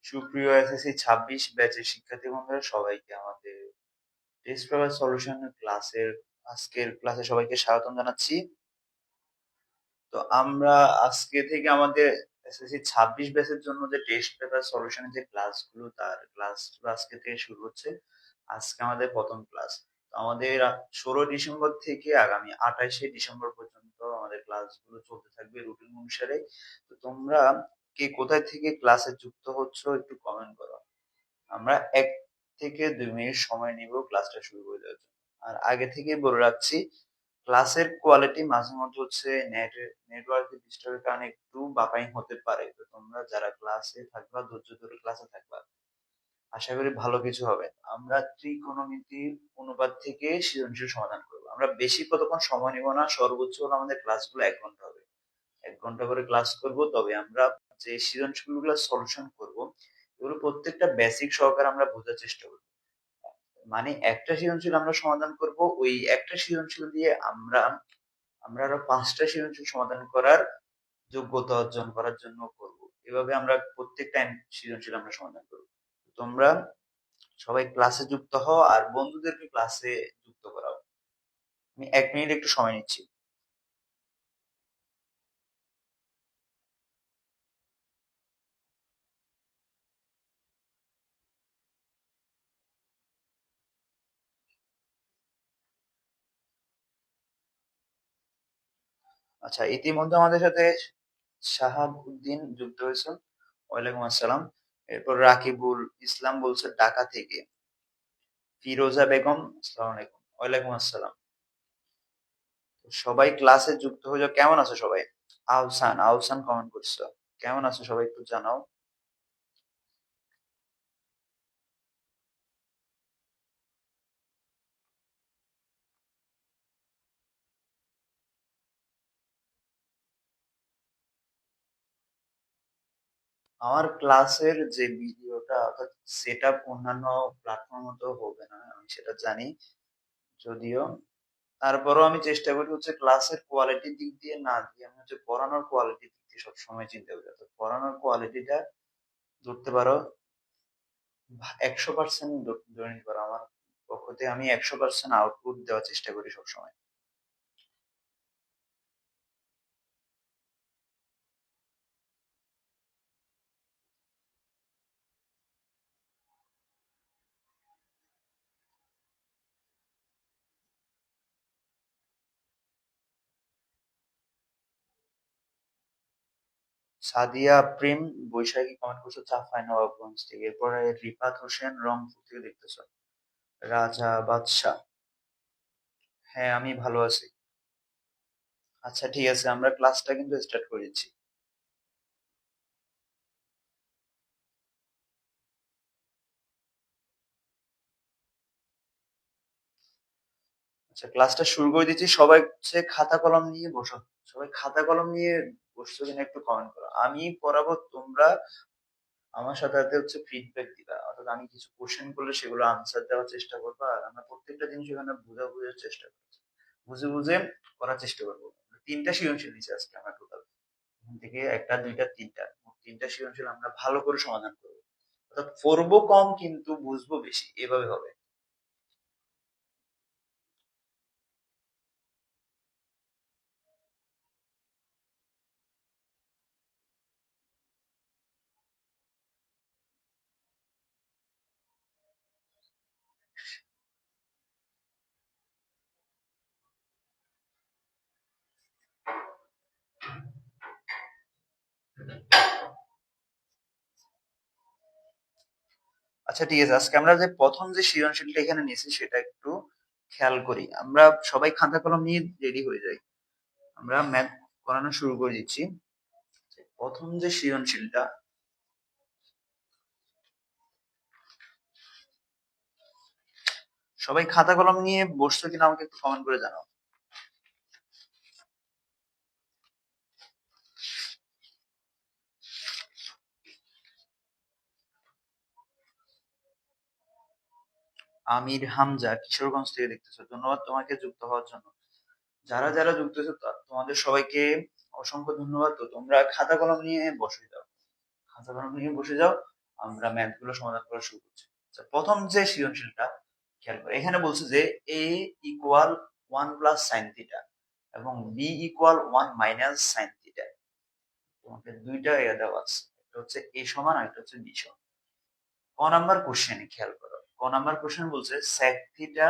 সুপ্রিয় এসএসসি 26 ব্যাচের শিক্ষার্থী বন্ধুরা, সবাইকে আমাদের টেস্ট পেপার সলিউশন ক্লাসের আজকের ক্লাসে সবাইকে স্বাগতম জানাচ্ছি। তো আমরা আজকে থেকে আমাদের এসএসসি 26 ব্যাচের জন্য যে টেস্ট পেপার সলিউশনের যে ক্লাসগুলো তার ক্লাসগুলো আজকে থেকে শুরু হচ্ছে। আজকে আমাদের প্রথম ক্লাস। তো আমাদের 16 ডিসেম্বর থেকে আগামী 28শে ডিসেম্বর পর্যন্ত আমাদের ক্লাসগুলো চলতে থাকবে রুটিন অনুসারে। তো তোমরা কে কোথায় থেকে ক্লাসে যুক্ত হচ্ছ একটু কমেন্ট করো। আমরা 1 থেকে 2 মিনিট সময় নিব ক্লাসটা শুরু করে দেওয়ার জন্য। আর আগে থেকেই বলে রাখছি, ক্লাসের কোয়ালিটি মাঝে মধ্যে হচ্ছে নেটওয়ার্কের ডিস্টার্বের কারণে একটু বাঁকাই হতে পারে। তো তোমরা যারা ক্লাসে থাকবা ধৈর্য ধরে ক্লাসে থাকবা, আশা করি ভালো কিছু হবে। আমরা ত্রিকোণমিতির অনুপাত থেকে সৃজনশীল সমাধান করব। আমরা বেশি কতক্ষণ সময় নিব না, সর্বোচ্চ হলো আমাদের ক্লাসগুলো 1 ঘন্টা হবে। 1 ঘন্টা করে ক্লাস করব, তবে আমরা যে সৃজনশীলগুলো সলিউশন করব এগুলো প্রত্যেকটা বেসিক সহকারে আমরা বোঝার চেষ্টা করব। মানে একটা সৃজনশীল আমরা সমাধান করব, ওই একটা সৃজনশীল দিয়ে আমরা আমরা আরো 5টা সৃজনশীল সমাধান করার যোগ্যতা অর্জন করার জন্য করব। এভাবে আমরা প্রত্যেকটা সৃজনশীল আমরা সমাধান করব। তোমরা সবাই ক্লাসে যুক্ত হও আর বন্ধুদেরকে ক্লাসে যুক্ত করাও। আমি 1 মিনিট একটু সময় নিচ্ছি। আচ্ছা, ইতিমধ্যে আমাদের সাথে শাহাবউদ্দিন যুক্ত হয়েছেন। ওয়ালাইকুম আসসালাম। এরপর রাকিবুল ইসলাম বলছে ঢাকা থেকে। ফিরোজা বেগম, আসসালামু আলাইকুম। ওয়ালাইকুম আসসালাম। সবাই ক্লাসে যুক্ত হয়ে যাও। কেমন আছো সবাই? আহসান, আহসান কমেন্ট করছো। কেমন আছো সবাই একটু জানাও। আমার ক্লাসের যে ভিডিওটা অর্থাৎ সেট আপ অন্যান্য প্ল্যাটফর্ম মতো হবে না, আমি সেটা জানি। যদিও তারপরও আমি চেষ্টা করি হচ্ছে ক্লাসের কোয়ালিটির দিক দিয়ে না দিয়ে আমি হচ্ছে পড়ানোর কোয়ালিটির দিক দিয়ে সবসময় চিন্তা করি। অর্থাৎ পড়ানোর কোয়ালিটিটা ধরতে পারো 100% ধরে নিতে পারো। আমার পক্ষ থেকে আমি 100% আউটপুট দেওয়ার চেষ্টা করি সবসময়। সাদিয়া প্রেম বৈশাখী কমেন্ট করছো চাঁপাই নবাবগঞ্জ থেকে। এরপরে রিফাত হোসেন রংপুর থেকে দেখতেছো। রাজা বাদশাহ, হ্যাঁ আমি ভালো আছি। আচ্ছা ঠিক আছে, আমরা ক্লাসটা কিন্তু স্টার্ট করেছি। আচ্ছা, ক্লাসটা শুরু করে দিচ্ছি। সবাই হচ্ছে খাতা কলম নিয়ে বসো। সবাই খাতা কলম নিয়ে বসছো কিনা একটু কমেন্ট করো। আমি পড়াবো, তোমরা আমার সাথে সাথে হচ্ছে ফিডব্যাক দিবা। অর্থাৎ আমি কিছু কোশ্চেন করলে সেগুলো আনসার দেওয়ার চেষ্টা করবো। আর আমরা প্রত্যেকটা জিনিস এখানে বোঝার চেষ্টা করছি, বুঝে বুঝে করার চেষ্টা করবো। 3টা সৃজনশীল নিচে আজকে আমরা টোটাল, এখান থেকে 1টা 2টা 3টা, মোট 3টা সৃজনশীল আমরা ভালো করে সমাধান করবো। অর্থাৎ পড়বো কম কিন্তু বুঝবো বেশি, এভাবে হবে। আচ্ছা ঠিক আছে, আজকে আমরা যে প্রথম যে সৃজনশীলটা এখানে নিয়েছি সেটা একটু খেয়াল করি। আমরা সবাই খাতা কলম নিয়ে রেডি হয়ে যাই। আমরা ম্যাথ করানো শুরু করে দিচ্ছি। প্রথম যে সৃজনশীলটা, সবাই খাতা কলম নিয়ে বসছো কিনা আমাকে একটু কমেন্ট করে জানাও। আমির হামজা কিশোরগঞ্জ থেকে দেখতেছো, ধন্যবাদ তোমাকে যুক্ত হওয়ার জন্য। যারা যারা যুক্ত হয়েছে তোমাদের সবাইকে অসংখ্য ধন্যবাদ। তো তোমরা খাতা কলম নিয়ে বসে যাও, খাতা কলম নিয়ে বসে যাও। আমরা ম্যাথ গুলো সমাধান করা শুরু করছি। আচ্ছা, প্রথম যে সৃজনশীলটা খেয়াল করে, এখানে বলছে যে a equal 1 plus sine theta এবং b equal 1 minus sine theta. তোমাকে দুইটা দেওয়া আছে, একটা হচ্ছে a সমান আর একটা হচ্ছে b সমান। ক নাম্বার কোশ্চেনে খেয়াল করো, ক নাম্বার কোশ্চেন বলছে সেক থিটা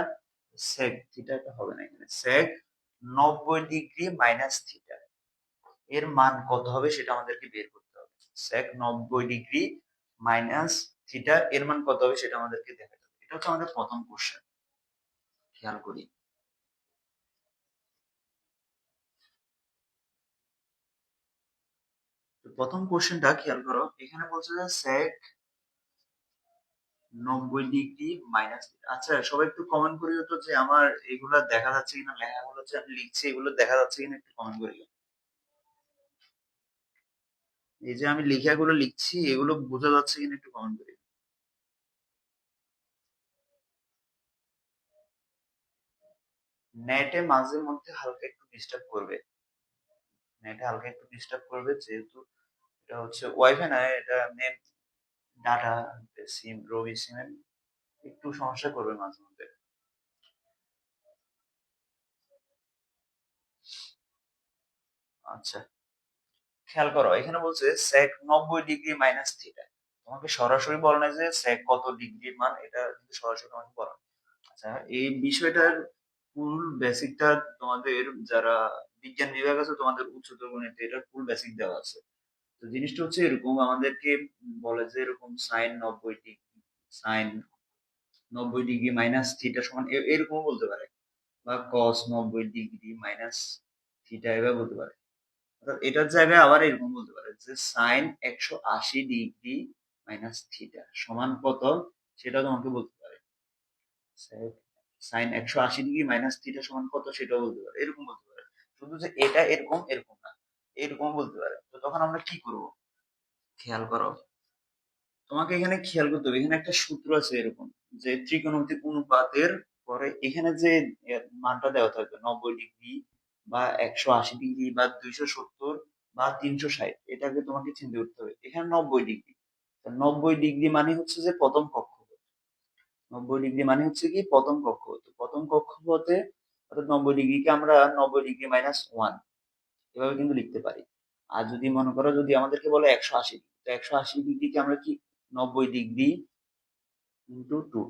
এটা হবে না, এখানে সেক 90 ডিগ্রি মাইনাস থিটা এর মান কত হবে সেটা আমাদেরকে বের করতে হবে। সেক 90 ডিগ্রি মাইনাস থিটা এর মান কত হবে সেটা আমাদেরকে দেখাতে হবে। এটা হচ্ছে আমাদের প্রথম কোশ্চেন। খেয়াল করি, প্রথম কোশ্চেনটা খেয়াল করো, এখানে বলছে যে সেক 90 ডিগ্রি মাইনাস। আচ্ছা, সবাই একটু কমেন্ট করিও তো যে আমার এগুলা দেখা যাচ্ছে কিনা, লেখাগুলো যে আমি লিখছি এগুলো দেখা যাচ্ছে কিনা, একটু কমেন্ট করিও। এই যে আমি লেখাগুলো লিখছি এগুলো বোঝা যাচ্ছে কিনা একটু কমেন্ট করিও। নেটে মাঝে মধ্যে হালকা একটু ডিস্টার্ব করবে, নেটে হালকা একটু ডিস্টার্ব করবে, যেহেতু এটা হচ্ছে ওয়াইফাই না, এটা নেট ডাটা সিম, রবি সিমের একটু সমস্যা করবে মাঝে মধ্যে। আচ্ছা, খেয়াল করো, এখানে বলছে sec 90 ডিগ্রি মাইনাস থিটা। তোমাকে সরাসরি বলে না যে sec কত ডিগ্রির মান, এটা কিন্তু সরাসরি তোমাকে বলা না। আচ্ছা, এই বিষয়টার ফুল বেসিকটা তোমাদের যারা বিজ্ঞান বিভাগ আছে তোমাদের উচ্চতর গণিতে এটার ফুল বেসিক দেওয়া আছে। তো জিনিসটা হচ্ছে এরকম, আমাদেরকে বলে যে এরকম সাইন 90 ডিগ্রি মাইনাস থিটা সমান এরকম বলতে পারে, বা কস 90 ডিগ্রি মাইনাস থিটা এভাবে বলতে পারে। অর্থাৎ এটার জায়গায় আবার এরকম বলতে পারে যে সাইন 180 ডিগ্রি মাইনাস থিটা সমান কত সেটা তোমাকে বলতে পারে। সাইন 180 ডিগ্রি মাইনাস থিটা সমান কত সেটাও বলতে পারে, এরকম বলতে পারে। শুধু যে এটা এরকম এরকম না, এরকম বলতে পারে। তো তখন আমরা কি করব, খেয়াল করো, তোমাকে এখানে খেয়াল করতে হবে, এখানে একটা সূত্র আছে এরকম, যে ত্রিকোণমিতিক অনুপাতের পরে এখানে যে মানটা দেওয়া থাকবে 90 ডিগ্রি বা 180 ডিগ্রি বা 270 বা 360, এটাকে তোমাকে চিন্তা করতে হবে। এখানে 90 ডিগ্রি, 90 ডিগ্রি মানে হচ্ছে যে প্রথম কক্ষপথ। 90 ডিগ্রি মানে হচ্ছে কি প্রথম কক্ষপথ, প্রথম কক্ষপথে, অর্থাৎ 90 ডিগ্রিকে আমরা 90 ডিগ্রি মাইনাস 1 এভাবে কিন্তু লিখতে পারি। আর যদি মনে করো যদি আমাদেরকে বলে 180, তো 180 ডিগ্রিকে আমরা কি 90 ডিগ্রি ইন্টু 2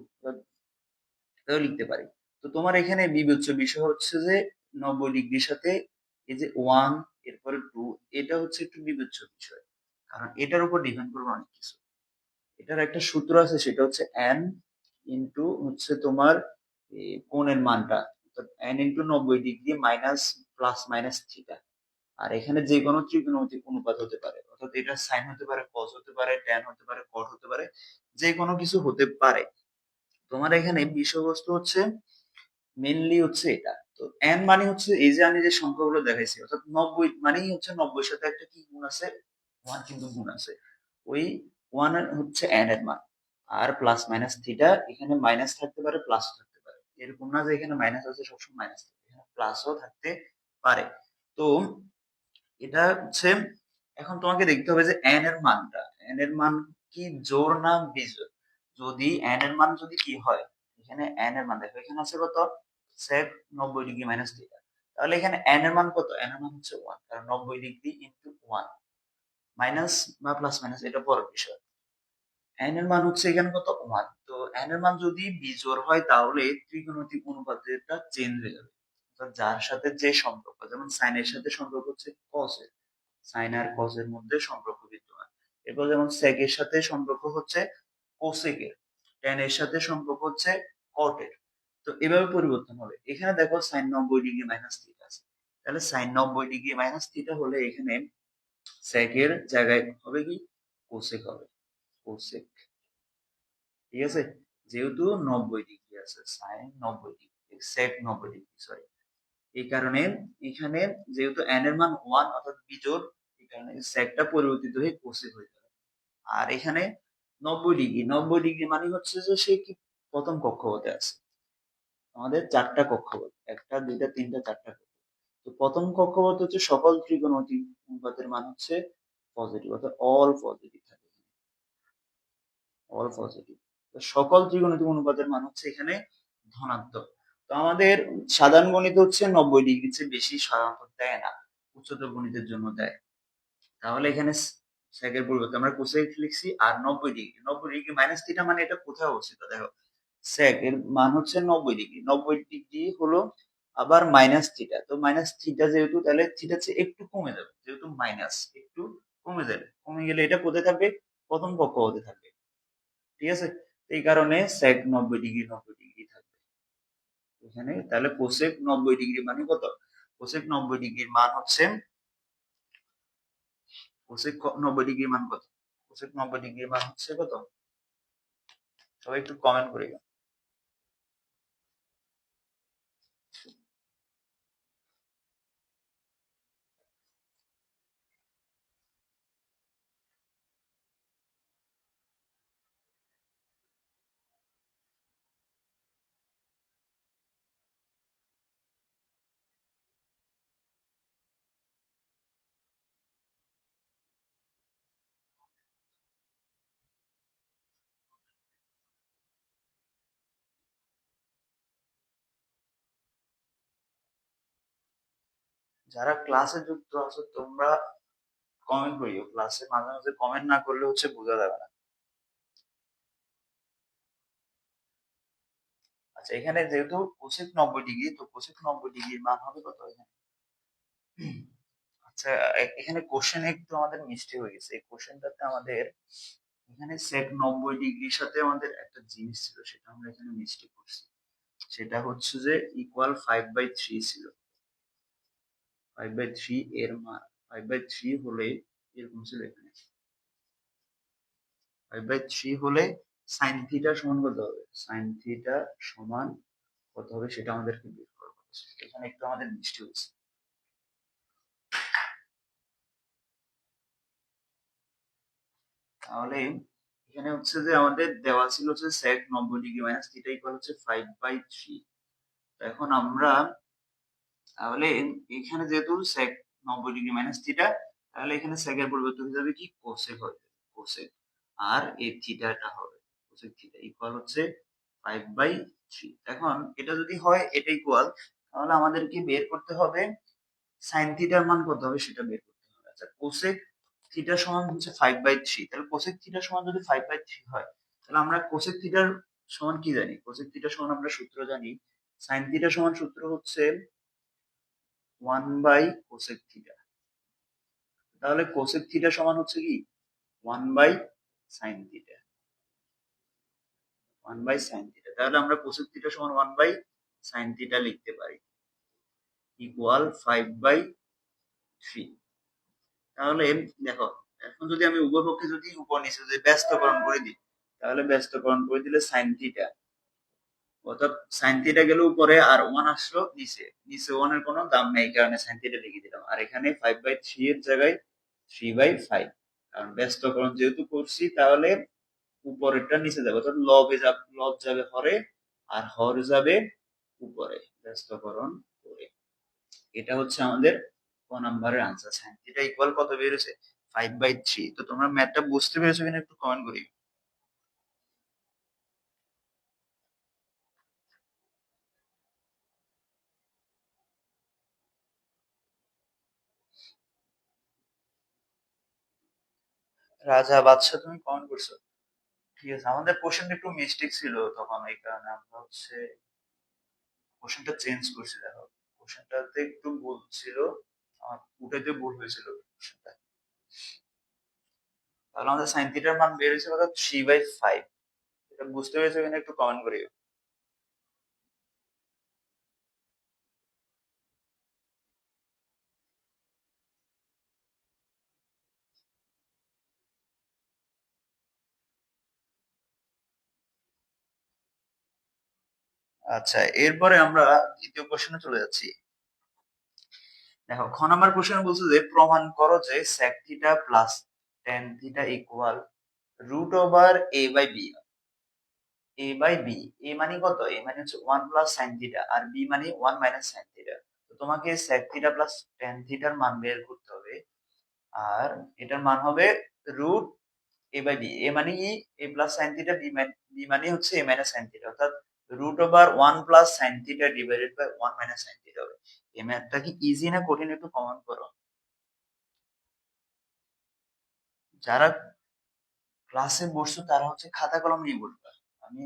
এটাও লিখতে পারি। তো তোমার এখানে বিবেচ্য বিষয় হচ্ছে যে 90 ডিগ্রির সাথে এই যে 1 এরপরে 2, এটা হচ্ছে একটু বিবেচ্য বিষয়, কারণ এটার উপর ডিপেন্ড করবে অনেক কিছু। এটার একটা সূত্র আছে, সেটা হচ্ছে n ইন্টু হচ্ছে তোমার কোণের মানটা, n into 90 degree minus plus minus theta. আর এখানে যে কোনো ত্রিকোণমিতিক অনুপাত হতে পারে, অর্থাৎ এটা সাইন হতে পারে, কস হতে পারে, ট্যান হতে পারে, কট হতে পারে, যে কোনো কিছু হতে পারে। তোমার এখানে বিষয়বস্তু হচ্ছে মেনলি হচ্ছে এটা। তো এন মানে হচ্ছে এই যে আমি যে সংখ্যাগুলো দেখাইছি, অর্থাৎ 90 মানেই হচ্ছে 90 সাথে একটা কি গুণ আছে, 1 কিন্তু গুণ আছে। ওই 1 হচ্ছে এন এর মান। আর প্লাস মাইনাস থিটা, এখানে মাইনাস থাকতে পারে প্লাস থাকতে পারে, এরকম না যে এখানে মাইনাস আছে সবসময় মাইনাস থাকবে, এখানে প্লাসও থাকতে পারে। তো এটা হচ্ছে, এখন তোমাকে দেখতে হবে যে এন এর মানটা, এন এর মান কি জোড় না বিজোড়। যদি এন এর মান যদি কি হয়, এখানে এন এর মান দেখো, এখানে আছে কত, সেক 90 ডিগ্রি মাইনাস থিটা, তাহলে এখানে এন এর মান কত, এন এর মান হচ্ছে 1, কারণ 90 ডিগ্রি ইন্টু 1, মাইনাস বা প্লাস মাইনাস এটা পরের বিষয়। এন এর মান হচ্ছে এখানে কত, 1। তো এন এর মান যদি বিজোড় হয় তাহলে ত্রিকোণমিতিক অনুপাতটা চেঞ্জ হয়ে যাবে, অর্থাৎ যার সাথে যে সম্পর্ক, যেমন সাইনের সাথে সম্পর্ক হচ্ছে কস, সাইন আর কস এর মধ্যে সম্পর্ক বিদ্যমান। এরপর যেমন sec এর সাথে সম্পর্ক হচ্ছে কোসেক এর, tan এর সাথে সম্পর্ক হচ্ছে কট এর। তো এভাবে পরিবর্তন হবে। এখানে দেখো সাইন 90 ডিগ্রি মাইনাস থিটা আছে, তাহলে সাইন 90 ডিগ্রি মাইনাস থিটা হলে এখানে sec এর জায়গায় হবে কি, কোসেক হবে, কোসেক। ঠিক আছে, যেহেতু 90 ডিগ্রি আছে, sine 90 degree, sec 90 degree, sorry, এই কারণে এখানে যেহেতু n এর মান 1 অর্থাৎ বিজোড়, এই কারণে সেকটা পরিবর্তিত হয়ে কোসেক হয়ে যাবে। আর এখানে 90 ডিগ্রি মানে হচ্ছে যে সে কি প্রথম কক্ষপথে আছে। আমাদের চারটা কক্ষপথ, একটা দুইটা তিনটা চারটা কক্ষপথ। তো প্রথম কক্ষপথ হচ্ছে সকল ত্রিকোণমিতিক অনুপাতের মান হচ্ছে পজিটিভ, অর্থাৎ অল পজিটিভ থাকে। All positive. তো সকল ত্রিকোণমিতিক অনুপাতের মান হচ্ছে এখানে ধনাত্মক। তো আমাদের সাধারণ গণিত হচ্ছে 90 ডিগ্রির চেয়ে বেশি সাধারণত দেয় না, উচ্চতর গণিতের জন্য দেয়। তাহলে এখানে সেকের পরিবর্তে আমরা কোসেক লিখছি, আর 90 ডিগ্রি, 90 ডিগ্রি মাইনাস থিটা মানে এটা কোথায় অবস্থিত দেখো, সেক এর মান হচ্ছে 90 ডিগ্রি, 90 ডিগ্রি হলো আবার মাইনাস থিটা, তো মাইনাস থিটা যেহেতু, তাহলে থিটা চেয়ে একটু কমে যাবে, যেহেতু মাইনাস একটু কমে যাবে, কমে গেলে এটা কোথায় থাকবে, প্রথম কক্ষপথে থাকবে, ঠিক আছে। এই কারণে সেক 90 ডিগ্রি 90 ডিগ্রি থাকবে এখানে। তাহলে কোসেক 90 ডিগ্রি মানে কত, কোসেক 90 ডিগ্রির মান হচ্ছে, কোসেক 90 ডিগ্রির মান কত, কোসেক 90 ডিগ্রির মান হচ্ছে কত, সবাই একটু কমেন্ট করে। যারা ক্লাসে যুক্ত আছো তোমরা কমেন্ট করিও, ক্লাসে মাঝে মাঝে কমেন্ট না করলে হচ্ছে বোঝা যাবে না। আচ্ছা, এখানে যেহেতু কোসেক 90 ডিগ্রি, তো কোসেক 90 ডিগ্রির মান হবে কত এখানে। আচ্ছা, এখানে কোশ্চেন একটু আমাদের মিস্টেক হয়ে গেছে, এই কোশ্চেনটাতে আমাদের এখানে সেক 90 ডিগ্রির সাথে আমাদের একটা জিনিস ছিল, সেটা আমরা এখানে মিস্টেক করছি। সেটা হচ্ছে যে ইকুয়াল 5/3 ছিল, 5/3 এর মান, 5/3 হলে এরকম ছিল এখানে, 5/3 হলে সাইন থিটা সমান কত হবে, সাইন থিটা সমান কত হবে সেটা আমাদেরকে বের করতে হবে। এখানে একটু আমাদের মিস্টেক হয়েছে। তাহলে এখানে হচ্ছে যে আমাদের দেওয়া ছিল হচ্ছে sec 90 degree minus theta equal হচ্ছে 5/3। এখন আমরা, তাহলে এখানে যেহেতু sec 90 ডিগ্রি মাইনাস থিটা, তাহলে এখানে sec এর পরিবর্তে হয়ে যাবে কি, কোসেক হবে, কোসেক। আর এই থিটাটা হবে কোসেক থিটা ইকুয়াল হচ্ছে 5/3। এখন এটা যদি হয় এটা ইকুয়াল, তাহলে আমাদেরকে বের করতে হবে সাইন থিটার মান কত হবে সেটা বের করতে হবে। আচ্ছা, কোসেক থিটা সমান হচ্ছে 5/3, তাহলে কোসেক থিটা সমান যদি 5/3 হয়, তাহলে আমরা কোসেক থিটার সমান কি জানি, কোসেক থিটা সমান আমরা সূত্র জানি, সাইন থিটা সমান সূত্র হচ্ছে 1/কোসেক থিটা। তাহলে কোসেক থিটা সমান হচ্ছে কি 1/সাইন থিটা, 1/সাইন থিটা। তাহলে আমরা কোসেক থিটা সমান 1/সাইন থিটা লিখতে পারি ইকুয়াল 5/3। তাহলে দেখো, এখন যদি আমি উভয় পক্ষে যদি উপর নিচে যদি ব্যস্তকরণ করে দিই, তাহলে ব্যস্তকরণ করে দিলে সাইন থিটা, অর্থাৎ সাইন থিটা গেল উপরে আর ওয়ান আসলো নিচে, নিচে ওয়ান এর কোনো দাম নেই, এই কারণে সাইন থিটা লিখে দিলাম। আর এখানে 5/3 এর জায়গায় 3/5, কারণ ব্যস্তকরণ যেহেতু করছি, তাহলে উপরেরটা নিচে যাবে, অর্থাৎ লবে যাবে, লব যাবে হরে, আর হর যাবে উপরে ব্যস্তকরণ করে। এটা হচ্ছে আমাদের ক নাম্বারের আনসার, সাইন থিটা ইকুয়াল কত বেরিয়েছে, 5/3। তো তোমরা ম্যাথটা বুঝতে পেরেছো কিনা একটু কমেন্ট করি। রাজা বাদশা তুমি কমেন্ট করছো, ঠিক আছে। আমাদের কোশ্চেনটা একটু মিস্টেক ছিল তখন, এই কারণে আমরা হচ্ছে কোশ্চেনটা চেঞ্জ করছি। দেখো, কোশ্চেনটাতে একটু ভুল ছিল, আমার উঠাইতে ভুল হয়েছিল কোশ্চেনটা। তাহলে আমাদের সাইন থিটার মান বের হয়েছে কত, 3/5। এটা বুঝতে পেরেছো কিনা একটু কমেন্ট করিও। আচ্ছা, এরপরে আমরা দ্বিতীয় কোশ্চেনে চলে যাচ্ছি। দেখো, খ নাম্বার কোশ্চেন বলছে যে প্রমাণ করো যে sec theta plus tan theta equal √a/b। a/b, a মানে কত, a মানে হচ্ছে 1 প্লাস সাইন থিটা, আর b মানে 1 মাইনাস সাইন থিটা। তো তোমাকে sec থিটা প্লাস tan থিটার মান বের করতে হবে, আর এটার মান হবে √a/b। A by B. A মানে কি A plus sine theta, B মানে হচ্ছে এ মাইনাস সাইন থিটা, অর্থাৎ root over 1 plus sine theta divided by 1 minus sine theta হবে। এই ম্যাথটা কি ইজি না কঠিন, একটু কমেন্ট করো। যারা ক্লাসে বসছো তারা হচ্ছে খাতা কলম নিয়ে বসবা। আমি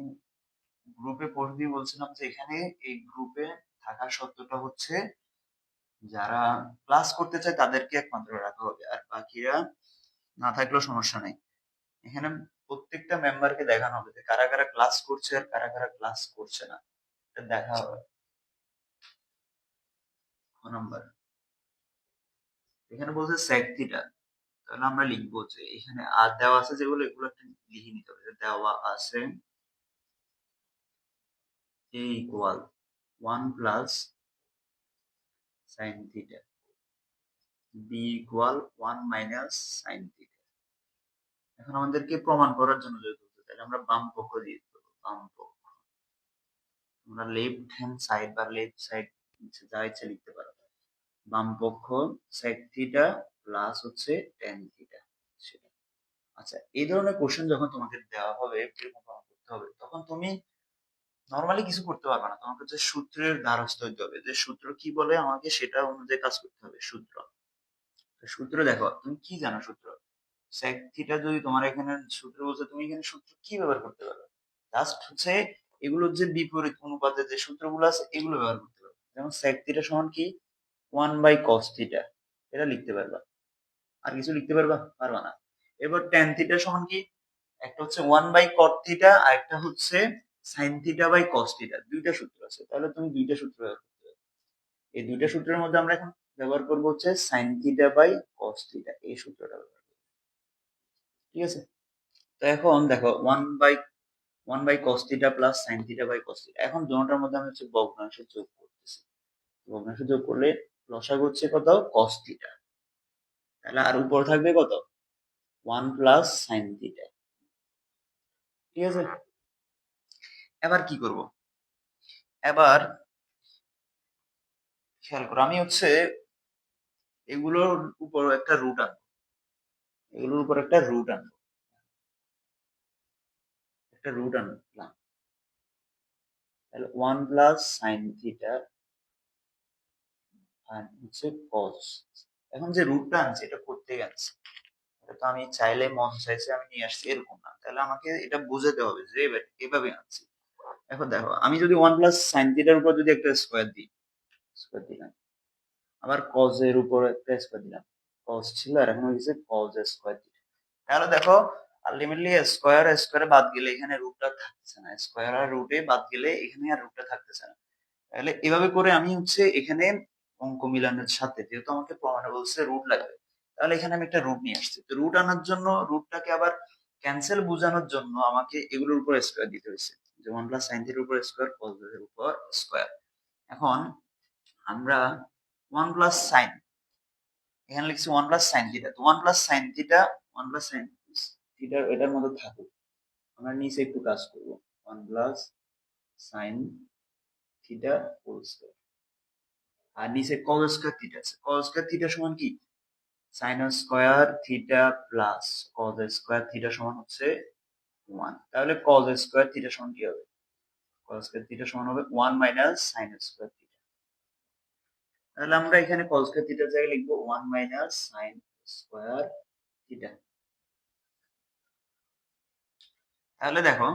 গ্রুপে পোস্ট দিয়ে বলছিলাম যে এখানে এই গ্রুপে থাকার সত্যটা হচ্ছে যারা ক্লাস করতে চায় তাদেরকে একমাত্র রাখা হবে, আর বাকিরা না থাকলেও সমস্যা নেই। এখানে প্রত্যেকটা মেম্বারকে দেখানো হবে যে কারা কারা ক্লাস করছে আর কারা কারা ক্লাস করছে না, এটা দেখা হবে। নাম্বার এখানে বলছে sec থিটা, তাহলে আমরা লিখবো যে এখানে আর দেওয়া আছে যেগুলো, এগুলো একটা লিখে নিতে হবে। দেওয়া আছে a equal 1 plus sine theta, b equal 1 minus sine theta. এখন আমাদেরকে প্রমাণ করার জন্য যদি বলতে, তাহলে আমরা বাম পক্ষ দিয়ে দেবো। বাম পক্ষ, আমরা লেফট হ্যান্ড সাইড বা লেফট সাইড যা ইচ্ছা লিখতে পারো। বাম পক্ষ sec থিটা প্লাস হচ্ছে tan থিটা, সেটা। আচ্ছা, এই ধরনের কোশ্চেন যখন তোমাকে দেওয়া হবে, এরকম প্রমাণ করতে হবে, তখন তুমি নর্মালি কিছু করতে পারবে না, তোমাকে হচ্ছে সূত্রের দ্বারস্থ হতে হবে, যে সূত্র কি বলে আমাকে সেটা অনুযায়ী কাজ করতে হবে। সূত্র, সূত্র দেখো তুমি কি জানো সূত্র। sec থিটা যদি তোমার এখানে সূত্র বলছে, তুমি এখানে সূত্র কি ব্যবহার করতে পারবে? জাস্ট হচ্ছে এগুলোর যে বিপরীত অনুপাতে যে সূত্রগুলো আছে এগুলো ব্যবহার করতে পারবে। যেমন sec থিটা সমান কি 1 বাই cos থিটা, এটা লিখতে পারবা। আর কিছু লিখতে পারবা? পারবা না। এবার tan থিটা সমান কি, একটা হচ্ছে 1 বাই cot থিটা আর একটা হচ্ছে sin theta by cos theta, দুইটা সূত্র আছে, তাহলে তুমি দুইটা সূত্র ব্যবহার করতে পারবে। এই দুইটা সূত্রের মধ্যে আমরা এখন ব্যবহার করব হচ্ছে sin theta by cos theta, এই সূত্রটা ব্যবহার করব। ঠিক আছে? তো এখন দেখো 1 by cos theta plus sin theta by cos theta, এখন দুটোটার মধ্যে আমি হচ্ছে ভগ্নাংশ যোগ করতেছি। ভগ্নাংশ যোগ করলে লসাগু হচ্ছে কত? cos theta. তাহলে আর উপর থাকবে কত? 1 প্লাস sin থিটা। ঠিক আছে? এবার কি করব? এবার খেয়াল করো, আমি হচ্ছে এগুলোর উপর একটা রুট আনবো, এগুলোর উপর একটা রুট আনবো, একটা রুট আনলাম। তাহলে 1 প্লাস সাইন থিটা আর হচ্ছে কস। এখন যে রুটটা আনছি এটা করতে আনছি, এটা তো আমি চাইলে মন চাইছে আমি নিয়ে আসছি এরকম না, তাহলে আমাকে এটা বুঝাতে হবে যে এভাবে আনছি। এখন দেখো, আমি যদি 1 প্লাস সাইন থিটার উপর যদি একটা স্কোয়ার দিই, স্কোয়ার দিলাম, আবার কজ এর উপর একটা স্কোয়ার দিলাম, কজ ছিল আর এখন হয়েছে কজ স্কোয়ার থিটা। তাহলে দেখো আলটিমেটলি স্কোয়ার স্কোয়ারে বাদ গেলে এখানে রুটটা থাকতেছে না, স্কোয়ার আর রুটে বাদ গেলে এখানে আর রুটটা থাকতেছে না। তাহলে এভাবে করে আমি হচ্ছে এখানে অঙ্ক মিলানোর সাথে, যেহেতু আমাকে প্রমাণে বলছে রুট লাগবে, তাহলে এখানে আমি একটা রুট নিয়ে আসছি। তো রুট আনার জন্য, রুটটাকে আবার ক্যান্সেল বোঝানোর জন্য আমাকে এগুলোর উপর স্কোয়ার দিতে হয়েছে, যে 1 প্লাস সাইন থিটার উপর স্কোয়ার, কজ এর উপর স্কোয়ার। এখন আমরা 1 প্লাস সাইন, এখানে লিখছি 1 প্লাস সাইন থিটা, তো 1 plus sine theta, 1 plus sign থিটার এটার মধ্যে থাকুক, আমরা নিচে একটু কাজ করব। 1 plus sine theta whole square, আর নিচে কজ স্কয়ার থিটা আছে। কজ স্কয়ার থিটা সমান কি, sine square theta plus cos square theta সমান হচ্ছে 1। তাহলে কজ স্কয়ার থিটা সমান কি হবে? কজ স্কয়ার থিটা সমান হবে 1 মাইনাস সাইন স্কয়ার থিটা। তাহলে আমরা এখানে কজ স্কয়ার থিটার জায়গায় লিখবো 1 মাইনাস সাইন স্কয়ার থিটা। তাহলে দেখো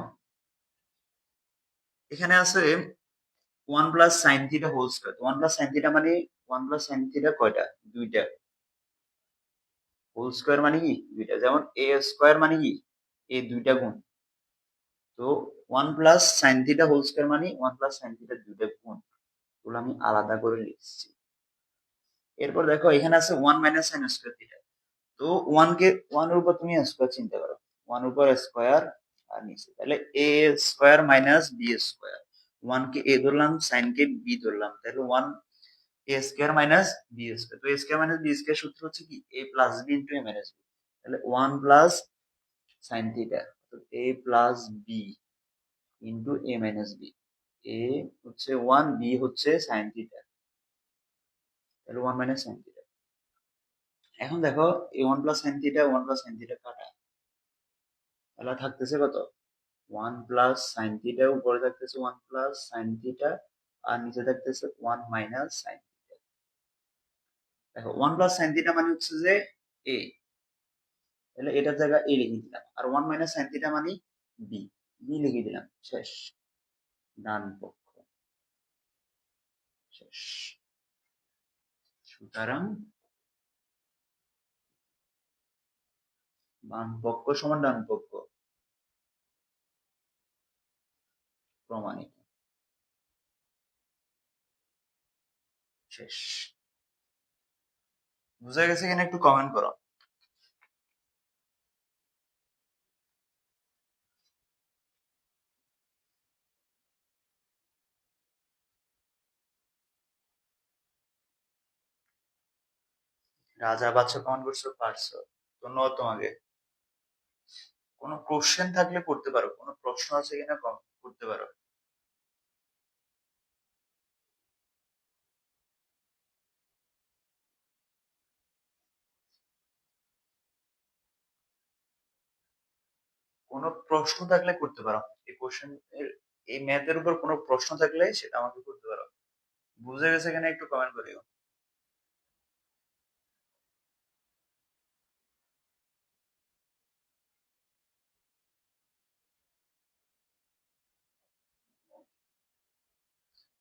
এখানে আছে 1 plus sine theta whole square. 1 plus sine theta মানে 1 প্লাস সাইন থিটা কয়টা? দুইটা। হোল স্কয়ার মানে কি? দুইটা। যেমন এ স্কয়ার মানে কি? এ দুইটা গুণ। তো 1 plus sine theta whole square মানে 1 প্লাস সাইন থিটা দুইটা গুণ। এগুলো আমি আলাদা করে লিখছি। এরপর দেখো এখানে আছে 1 মাইনাস সাইন স্কয়ার থিটা। তো 1 কে 1 এর উপর তুমি স্কয়ার চিনতে পারো। 1 উপর স্কয়ার আর নিচে। তাহলে a square minus b square. 1 K a ধরলাম, সাইন কে b ধরলাম। তাহলে 1 a square minus b square. তো a square minus b square সূত্র হচ্ছে কি a plus b into a minus b। তাহলে 1 প্লাস সাইন থিটা, তো a plus b into a minus b। a হচ্ছে 1, b হচ্ছে সাইন থিটা। তাহলে 1 minus sine theta. এখন দেখো এই 1 plus sine theta 1 plus sine theta কাটা, তাহলে থাকতেছে কত, 1 প্লাস সাইন থিটা, উপরে থাকতেছে 1 প্লাস সাইন থিটা, আর নিচে থাকতেছে 1 মাইনাস সাইন থিটা। দেখো 1 প্লাস সাইন থিটা মানে হচ্ছে যে এ, তাহলে এটার জায়গায় এ লিখে দিলাম, আর 1 মাইনাস সাইন থিটা মানে বি, বি লিখে দিলাম, শেষ, ডান পক্ষ শেষ। সুতরাং বাম পক্ষ সমান ডান পক্ষ, প্রমাণিত, শেষ। বুঝা গেছে কিনা একটু কমেন্ট করো। রাজা বাচ্চা কমেন্ট করছো, পারছো, ধন্যবাদ তোমাকে। কোনো কোশ্চেন থাকলে করতে পারো, কোনো প্রশ্ন আছে কিনা করতে পারো। কোনো প্রশ্ন থাকলে করতে পারো, এই কোশ্চেন এর, এই ম্যাথের উপর কোনো প্রশ্ন থাকলে সেটা আমাকে করতে পারো। বুঝে গেছে কিনা একটু কমেন্ট করিও।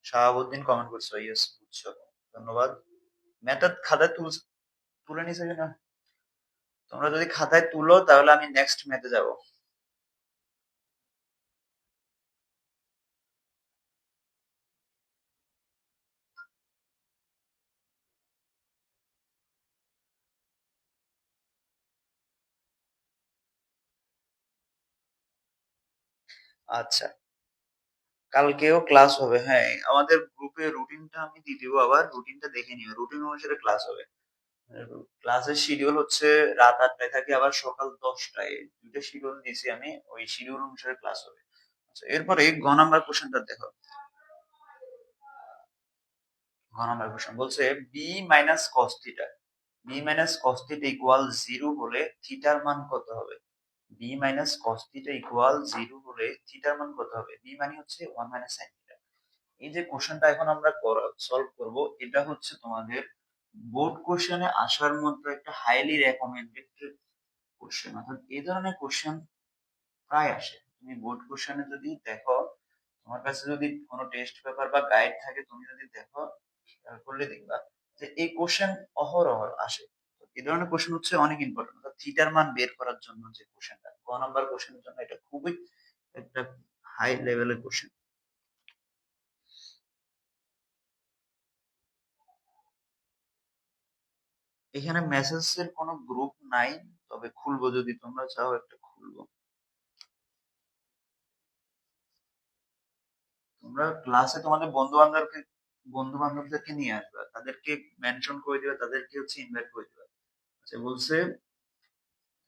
শাহাবুদ্দিন কমেন্ট করছো, ইয়েস বুঝছো, ধন্যবাদ। ম্যাথড খাতায় তুলে নিছে কিনা, তোমরা যদি খাতায় তুলো তাহলে আমি নেক্সট ম্যাথে যাব। আচ্ছা, কালকেও ক্লাস হবে, হ্যাঁ আমাদের গ্রুপে রুটিনটা আমি দিয়ে দিব, আবার রুটিনটা দেখে নিও, রুটিন অনুসারে ক্লাস হবে। ক্লাসের শিডিউল হচ্ছে রাত 8টায় থাকে, আবার সকাল 10টায়, দুইটা শিডিউল দিয়েছি আমি, ওই শিডিউল অনুসারে ক্লাস হবে। আচ্ছা, এরপরে গ নাম্বার কোশ্চেনটা দেখো। গ নাম্বার কোশ্চেন বলছে B minus cos theta, B minus cos theta equal 0 হলে থিটার মান কত হবে। B minus cos theta equal 0 হলে থিটার মান কত হবে, বি মানে হচ্ছে 1 মাইনাস সাইন থিটা। এই যে কোশ্চেনটা এখন আমরা সলভ করব, এটা হচ্ছে তোমাদের বোর্ড কোশ্চেনে আসার মতো একটা হাইলি রেকমেন্ডেড কোশ্চেন, অর্থাৎ এই ধরনের কোশ্চেন প্রায় আসে। তুমি বোর্ড কোশ্চেনে যদি দেখো, তোমার কাছে যদি কোনো টেস্ট পেপার বা গাইড থাকে, তুমি যদি দেখো খেয়াল করলে দেখবা যে এই কোশ্চেন অহরহ আসে। তো এই ধরনের কোশ্চেন হচ্ছে অনেক ইম্পর্টেন্ট, অর্থাৎ থিটার মান বের করার জন্য যে কোশ্চেনটা, ক নাম্বার কোশ্চেনের জন্য এটা খুবই একটা হাই লেভেলের কোশ্চেন। এখানে মেসেজের কোনো গ্রুপ নাই, তবে খুলবো, যদি তোমরা চাও একটা খুলবো। তোমরা ক্লাসে তোমাদের বন্ধু বান্ধবদেরকে নিয়ে আসবে, তাদেরকে মেনশন করে দিবে, তাদেরকে হচ্ছে ইনভাইট করে দিবে। আচ্ছা বলছে,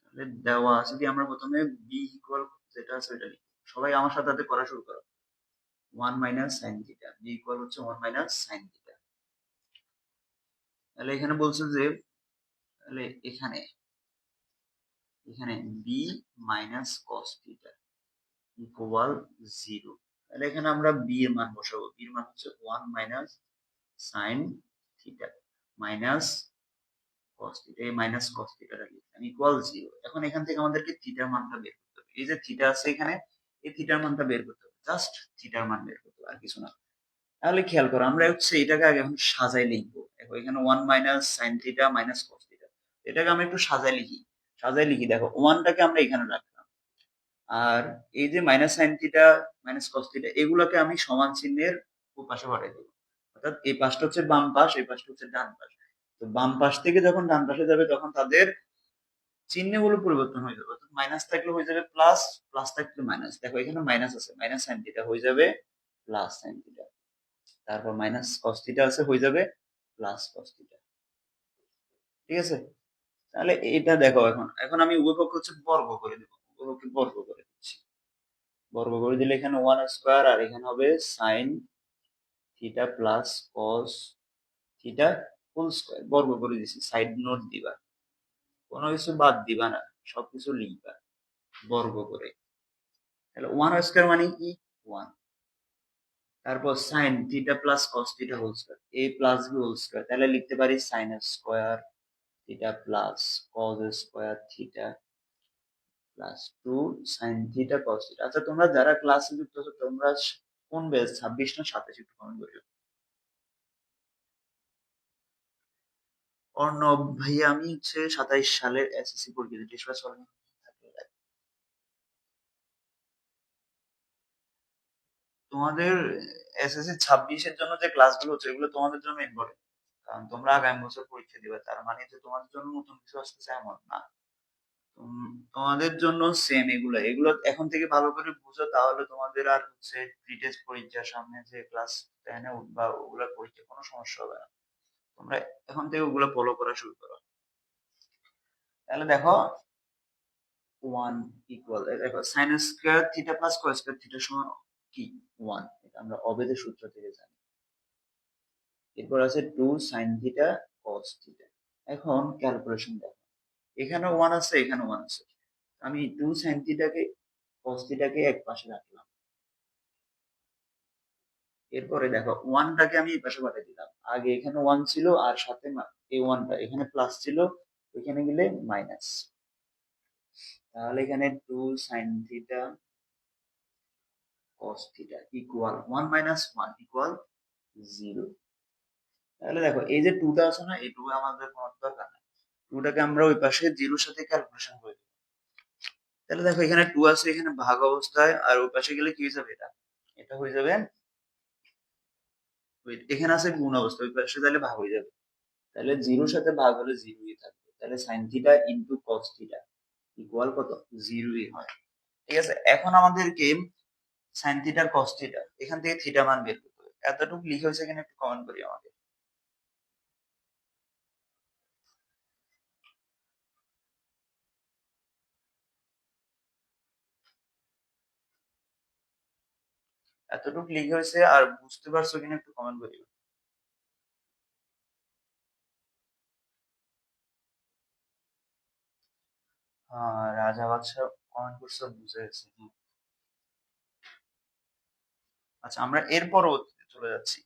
তাহলে দেওয়া আছে যে আমরা প্রথমে বি ইকুয়াল যেটা আছে ওইটা লিখি। সবাই আমার সাথে সাথে পড়া শুরু করো। 1 minus sine theta, B equal হচ্ছে 1 মাইনাস সাইন থিটা। তাহলে এখানে বলছে যে, তাহলে এখানে এখানে B minus cos theta equal 0। তাহলে এখানে আমরা বি এর মান বসাবো, বি এর মান হচ্ছে 1 minus sine theta minus cos theta, এই মাইনাস কস থিটাটা লিখলাম ইকুয়াল 0। এখন এখান থেকে আমাদেরকে থিটার মানটা বের করতে হবে, এই যে থিটা আছে এখানে, এই থিটার মানটা বের করতে হবে, জাস্ট থিটার মান বের করতে হবে, আর কিছু না। তাহলে খেয়াল করো, আমরা হচ্ছে এটাকে আগে এখন সাজাই লিখবো। দেখো এখানে 1 minus sine theta minus cos theta, এটাকে আমরা একটু সাজাই লিখি। সাজাই লিখি, দেখো 1টাকে আমরা এখানে রাখলাম, আর এই যে minus sine theta minus cos theta, এগুলোকে আমি সমান চিহ্নের পাশে পাঠিয়ে দেবো। অর্থাৎ এই পাশটা হচ্ছে বাম পাশ, এই পাশটা হচ্ছে ডান পাশ। তো বাম পাশ থেকে যখন ডান পাশে যাবে, তখন তাদের চিহ্নগুলো পরিবর্তন হয়ে যাবে, অর্থাৎ মাইনাস থাকলে হয়ে যাবে প্লাস, প্লাস থাকলে মাইনাস। দেখো এখানে মাইনাস আছে, মাইনাস সাইন থিটা হয়ে যাবে প্লাস সাইন থিটা, তারপর মাইনাস কস থিটা আছে, হয়ে যাবে প্লাস কস থিটা। ঠিক আছে, তাহলে এটা দেখো, এখন এখন আমি উভয় পক্ষ হচ্ছে বর্গ করে দেবো, উভয় পক্ষে বর্গ করে দিচ্ছি। বর্গ করে দিলে এখানে 1 স্কয়ার, আর এখানে হবে sine theta plus cos theta whole square, বর্গ করে দিছি। সাইড নোট দিবা, কোনো কিছু বাদ দিবা না, সবকিছু লিখবা। বর্গ করে। তাহলে 1 স্কয়ার মানে কি 1। তারপর sin theta plus cos theta whole square, a plus b whole square, তাহলে লিখতে পারি sin square theta plus cos square theta plus 2 sin theta cos theta. আচ্ছা তোমরা যারা ক্লাসে যুক্ত আছো তোমরা কোন ব্যাচ, 26 না 27 একটু কমেন্ট করিও। অর্ণব ভাইয়া আমি হচ্ছে 27 সালের এসএসসি পরীক্ষা দিতে তোমাদের এসএসসি 26 এর জন্য যে ক্লাসগুলো হচ্ছে এগুলো তোমাদের জন্য ইম্পর্টেন্ট, কারণ তোমরা আগামী বছর পরীক্ষা দিবে, তার মানে যে তোমাদের জন্য নতুন কিছু আসতেছে এমন না। তোমাদের জন্য সেম এগুলো এগুলো এখন থেকে ভালো করে বুঝো, তাহলে তোমাদের আর হচ্ছে প্রিটেস্ট পরীক্ষার সামনে যে ক্লাস 10 এ উঠবা ওগুলোর পরীক্ষা কোনো সমস্যা হবে না। তোমরা এখন থেকে ওগুলো ফলো করা শুরু করো। তাহলে দেখো 1 ইকুয়াল, দেখো sin square theta plus cos square theta সমান কি 1, এটা আমরা অবেদের সূত্র থেকে জানি। এরপর আছে 2 sin থিটা cos থিটা। এখন ক্যালকুলেশন দেখো, এখানে 1 আছে এখানে 1 আছে, আমি 2 sin থিটাকে cos থিটাকে এক পাশে রাখলাম। এরপরে দেখো 1 টাকে আমি এই পাশে পাঠিয়ে দিলাম, আগে এখানে 1 ছিল আর সাথে এই 1 টা এখানে প্লাস ছিল, ওইখানে গেলে মাইনাস। তাহলে এখানে 2 sin theta cos theta equal 1 minus 1 equal 0। তাহলে দেখো এই যে 2 টা আছে না, এই 2 আমাদের কোনো দরকার নাই, 2 টাকে আমরা ওই পাশে 0 এর সাথে ক্যালকুলেশন করে দিই। তাহলে দেখো এখানে 2 আছে এখানে ভাগ অবস্থায়, আর ওই পাশে গেলে কি হয়ে যাবে, এটা এটা হয়ে যাবে, এখানে আছে গুণ অবস্থা, ওই পাশে তাহলে ভাগ হয়ে যাবে। তাহলে 0 সাথে ভাগ হলে 0ই থাকবে, তাহলে sin theta into cos theta equal কত 0ই হয়। ঠিক আছে, এখন আমাদেরকে sin থিটা আর cos থিটা এখান থেকে থিটা মান বের করতে হবে। এতটুকু লিখে হয়েছে এখানে একটু কমেন্ট করি আমাকে। এতটুকু লিখে হয়েছে আর বুঝতে পারছো কিনা একটু কমেন্ট করি। হ্যাঁ রাজা বাদশাহ কমেন্ট করছে, বুঝে গেছি। আচ্ছা আমরা এর পরবর্তীতে চলে যাচ্ছি।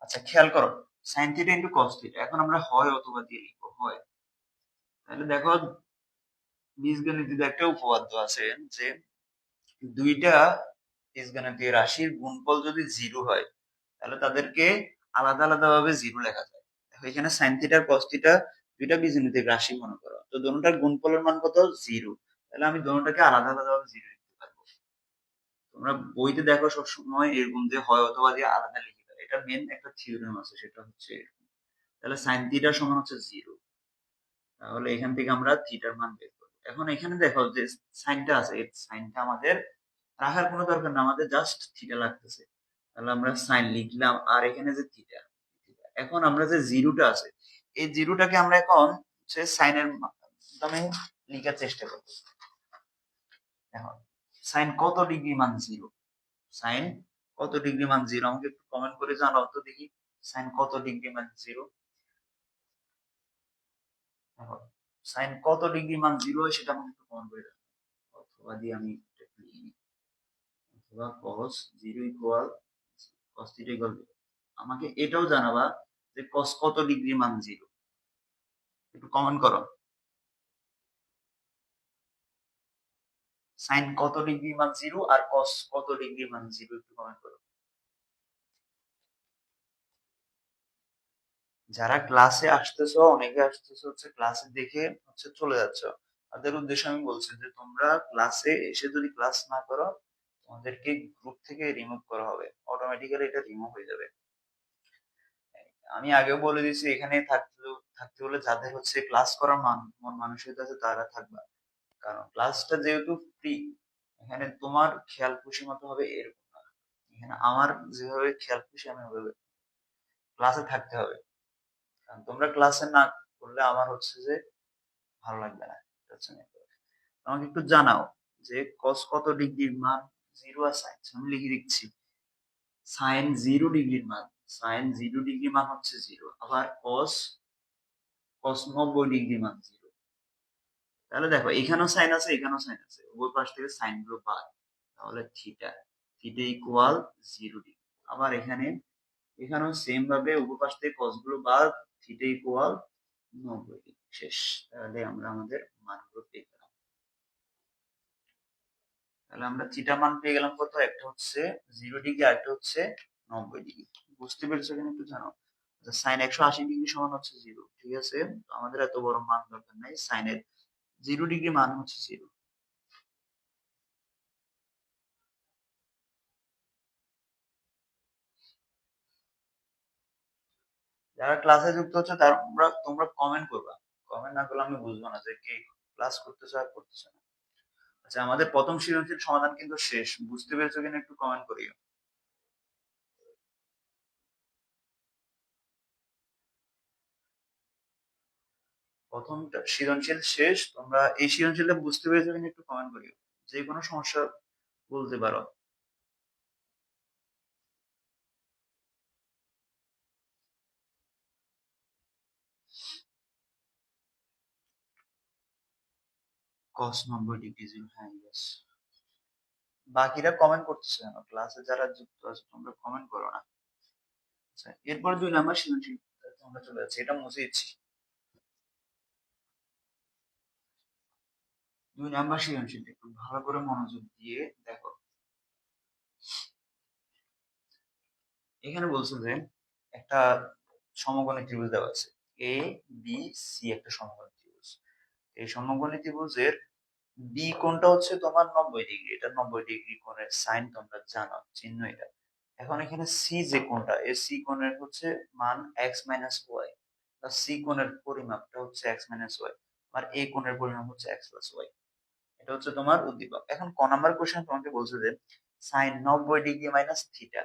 আচ্ছা খেয়াল করো, sin theta into cos theta, এখন আমরা হয় অথবা দিয়ে লিখবো হয়। তাহলে দেখো বীজগণিতে একটা উপপাদ্য আছে যে দুইটা বীজগণিতীয় রাশির গুণফল যদি 0 হয় তাহলে তাদেরকে আলাদা আলাদা ভাবে 0 লেখা যায়। দেখো এখানে sin থিটা আর cos থিটা দুইটা বীজগণিতিক রাশি মনে করো, তো দোনোটার গুণফলের মান কত 0, তাহলে আমি দোনোটাকে আলাদা আলাদা ভাবে 0 লিখতে পারবো। তোমরা বইতে দেখো সবসময় এরকম যে হয় অথবা দিয়ে আলাদা লিখে দেয়, এটা মেন একটা থিওরেম আছে, সেটা হচ্ছে এরকম। তাহলে sin থিটা সমান হচ্ছে 0, তাহলে এখান থেকে আমরা থিটার মান বের করবো। এখন এখানে দেখো যে সাইনটা আছে, এই সাইনটা আমাদের রাখার কোনো দরকার না, আমাদের জাস্ট থিটা লাগতেছে, তাহলে আমরা সাইন লিখলাম আর এখানে যে থিটা। এখন আমরা যে জিরোটা আছে এই জিরোটাকে আমরা এখন হচ্ছে সাইনের মাধ্যমে লিখার চেষ্টা করব। এখন সাইন কত ডিগ্রি মান 0, সাইন কত ডিগ্রি মান 0 আমাকে একটু কমেন্ট করে জানাও তো দেখি, সাইন কত ডিগ্রি মান 0। দেখো সাইন কত ডিগ্রি মান 0 হয় সেটা আমাকে একটু কমেন্ট করে জানাও, অথবা দিয়ে আমি এটা একটু লিখে নিই, অথবা cos 0 equal cos theta equal, আমাকে এটাও জানাবা যে cos কত ডিগ্রি মান 0, একটু কমেন্ট করো। সাইন কত ডিগ্রি মান 0 আর cos কত ডিগ্রি মান 0 একটু কমেন্ট করো। যারা ক্লাসে আসতেছো, অনেকে আসতেছো হচ্ছে ক্লাসে দেখে হচ্ছে চলে যাচ্ছ, তাদের উদ্দেশ্যে আমি বলছি যে তোমরা ক্লাসে এসে যদি ক্লাস না করো তোমাদেরকে গ্রুপ থেকে রিমুভ করা হবে, অটোমেটিক্যালি এটা রিমুভ হয়ে যাবে। আমি আগেও বলে দিয়েছি এখানে থাকতে হলে যাদের হচ্ছে ক্লাস করার মন মানসিকতা আছে তারা থাকবা, কারণ ক্লাসটা যেহেতু ফ্রি, এখানে তোমার খেয়াল খুশি মতো হবে এরকম না, এখানে আমার যেভাবে খেয়াল খুশি আমি ওইভাবে ক্লাসে থাকতে হবে, কারণ তোমরা ক্লাসে না করলে আমার হচ্ছে যে ভালো লাগবে না। এটা হচ্ছে main কথা। আমাকে একটু জানাও যে cos কত ডিগ্রির মান 0 আর sin, আমি লিখে দিচ্ছি sin 0 ডিগ্রির মান, sin 0 ডিগ্রি মান হচ্ছে 0, আবার cos cos 90° মান 0। তাহলে দেখো এখানেও সাইন আছে, এখানেও সাইন আছে, উভয় পাশ থেকে সাইন গুলো বাদ, তাহলে থিটা ইকুয়াল 0°। আবার এখানেও সেম ভাবে উভয় পাশ থেকে cos গুলো বাদ, থিটা ইকুয়াল 90°। শেষ। তাহলে আমরা আমাদের মানগুলো পেয়ে গেলাম। তাহলে আমরা থিটা মান পেয়ে গেলাম কত, একটা হচ্ছে 0°, আর একটা হচ্ছে 90°। বুঝতে পেরেছো কিনা একটু জানো। সাইন 180° সমান হচ্ছে 0, ঠিক আছে। তো আমাদের এত বড় মান দরকার নাই, সাইনের 0° মান হচ্ছে 0। যারা ক্লাসে যুক্ত হচ্ছে তোমরা কমেন্ট করবা, কমেন্ট না করলে আমি বুঝবো না যে কে ক্লাস করতেছে আর করতেছে না। আচ্ছা, আমাদের প্রথম সৃজনশীল সমাধান কিন্তু শেষ, বুঝতে পেরেছো কিনা একটু কমেন্ট করিও। প্রথমটা সৃজনশীল শেষ, তোমরা এই সৃজনশীলটা বুঝতে পেরেছো কিনা একটু কমেন্ট করিও, যে কোনো সমস্যা বলতে পারো। cos 90°, হ্যাঁ ইয়েস। বাকিরা কমেন্ট করতেছে কেন, ক্লাসে যারা যুক্ত আছে তোমরা কমেন্ট করো না। আচ্ছা, এরপর 2 নাম্বার সৃজনশীল তোমরা চলে যাচ্ছে, এটা মুছে দিচ্ছি। 2 নাম্বার সৃজনশীল একটু ভালো করে মনোযোগ দিয়ে দেখো। এখানে বলছে যে একটা সমকোণী ত্রিভুজ দেওয়া আছে, এ বি সি, একটা সমকোণী ত্রিভুজ। এই সমকোণী ত্রিভুজের বি কোণটা হচ্ছে তোমার 90°, এটা 90° কোণের সাইন তোমরা জানো, চিহ্ন এটা। এখন এখানে সি যে কোণটা, এই সি কোণের হচ্ছে মান x মাইনাস ওয়াই, বা সি কোণের পরিমাপটা হচ্ছে x মাইনাস ওয়াই, আর এই কোণের পরিমাপ হচ্ছে x প্লাস ওয়াই। এটা হচ্ছে তোমার উদ্দীপক। এখন ক নাম্বার কোশ্চেন তোমাকে বলছে যে সাইন 90° মাইনাস থিটা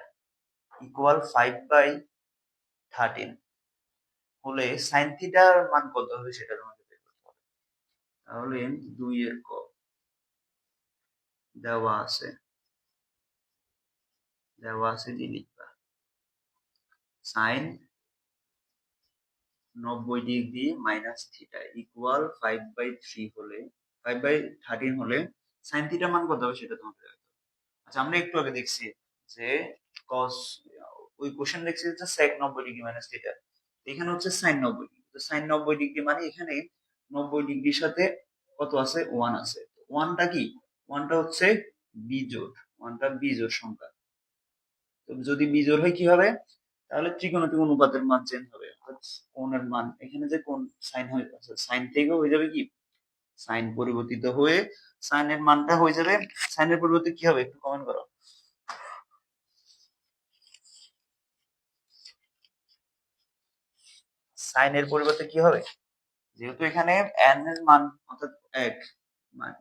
ইকুয়াল 5/13 হলে সাইন থিটার মান কত হবে সেটা তোমাকে বের করতে হবে। তাহলে 2 এর ক দেওয়া আছে, দিয়ে লিখবা সাইন 90° মাইনাস থিটা ইকুয়াল 5/3 হলে, 5/13 হলে সাইন থিটার মান কত হবে সেটা তোমাকে দেওয়া। আচ্ছা, আমরা একটু আগে দেখছি যে cos, ওই কোশ্চেন দেখছি যে sec 90° মাইনাস থিটা, এখানে হচ্ছে sin 90°। তো sin 90° মানে এখানে 90°-র সাথে কত আছে, 1 আছে। 1টা কি, 1টা হচ্ছে বিজোড়, 1টা বিজোড় সংখ্যা। তো যদি বিজোড় হয় কি হবে, তাহলে ত্রিকোণমিতিক অনুপাতের মান চেঞ্জ হবে, অর্থাৎ কোণের মান, এখানে যে কোণ সাইন হয়ে আছে, সাইন থেকে হয়ে যাবে কি, সাইন পরিবর্তিত হয়ে সাইনের মানটা হয়ে যাবে, সাইনের পরিবর্তে কি হবে একটু কমেন্ট করো। সাইনের পরিবর্তে কি হবে, যেহেতু এখানে n এর মান অর্থাৎ 1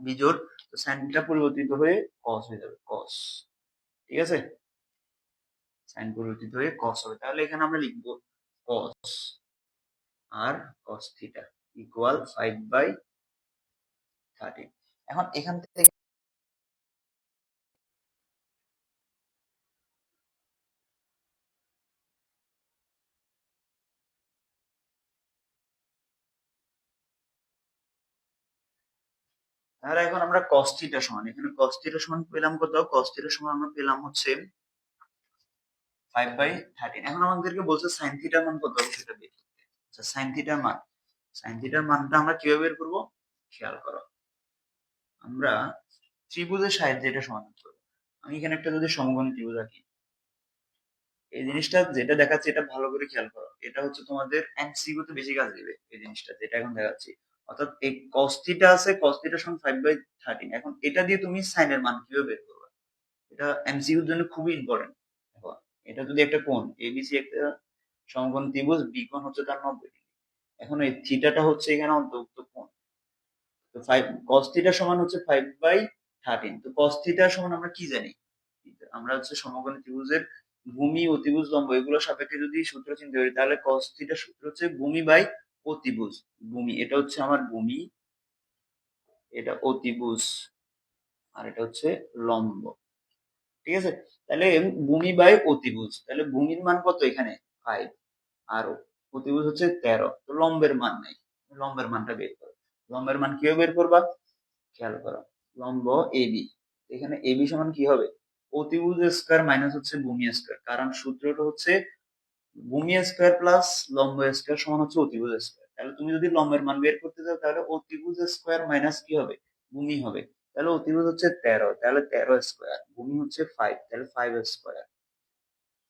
বিজোড়, তো সাইনটা পরিবর্তিত হয়ে cos হয়ে যাবে, cos। ঠিক আছে, সাইন পরিবর্তিত হয়ে cos হবে, তাহলে এখানে আমরা লিখবো cos আর cos থিটা ইকুয়াল 5/13। এখন এখান থেকে তাহলে এখন আমরা cos থিটা সমান, এখানে cos থিটা সমান পেলাম কত, cos থিটা সমান আমরা পেলাম হচ্ছে 5/13। এখন আমাদেরকে বলছে sin থিটার মান কত হবে সেটা বের করতে। আচ্ছা, sin থিটার মানটা আমরা কিভাবে বের করব, খেয়াল করো। আমরা ত্রিভুজের সাহায্যে এটা সমাধান করব। আমি এখানে একটা যদি সমকোণী ত্রিভুজ আঁকি, এই জিনিসটা যেটা দেখাচ্ছে এটা ভালো করে খেয়াল করো, এটা হচ্ছে তোমাদের এমসিকিউ তে বেশি কাজ দিবে এই জিনিসটা যেটা এখন দেখাচ্ছি। অর্থাৎ এই cos থিটা আছে, cos থিটা সমান 5/13। এখন এটা দিয়ে তুমি সাইনের মান কিভাবে বের করবে, এটা এমসিকিউ এর জন্য খুবই ইম্পর্টেন্ট। দেখো, এটা যদি একটা কোণ এবিসি, একটা সমকোণ ত্রিভুজ, বি কোণ হচ্ছে তার 90°। এখন এই থিটাটা হচ্ছে এখানে অন্তর্ভুক্ত কোণ। তো 5 cos থিটা সমান হচ্ছে 5/13। তো cos থিটা সমান আমরা কি জানি, আমরা হচ্ছে সমকোণী ত্রিভুজের ভূমি, অতিভুজ, লম্ব এগুলোর সাপেক্ষে যদি সূত্র চিন্তা করি, তাহলে cos থিটার সূত্র হচ্ছে ভূমি বাই অতিভুজ। ভূমি এটা হচ্ছে আমার ভূমি, এটা অতিভুজ, আর এটা হচ্ছে লম্ব। ঠিক আছে, তাহলে ভূমি বাই অতিভুজ, তাহলে ভূমির মান কত এখানে 5, আর অতিভুজ হচ্ছে 13, তো লম্বের মান নাই। লম্বের মানটা বের করো। লম্বের মান কিভাবে বের করবা? খেয়াল করো, লম্ব এবি, এখানে এবি সমান কি হবে? অতিভুজ স্কয়ার মাইনাস হচ্ছে ভূমি স্কয়ার, কারণ সূত্রটা হচ্ছে ভূমি স্কয়ার প্লাস লম্ব স্কয়ার সমান হচ্ছে অতিভুজ স্কয়ার। তাহলে তুমি যদি লম্বের মান বের করতে চাও তাহলে অতিভুজ স্কয়ার মাইনাস কি হবে? ভূমি হবে। তাহলে অতিভুজ হচ্ছে 13, তাহলে 13 স্কয়ার, ভূমি হচ্ছে 5, তাহলে 5 স্কয়ার।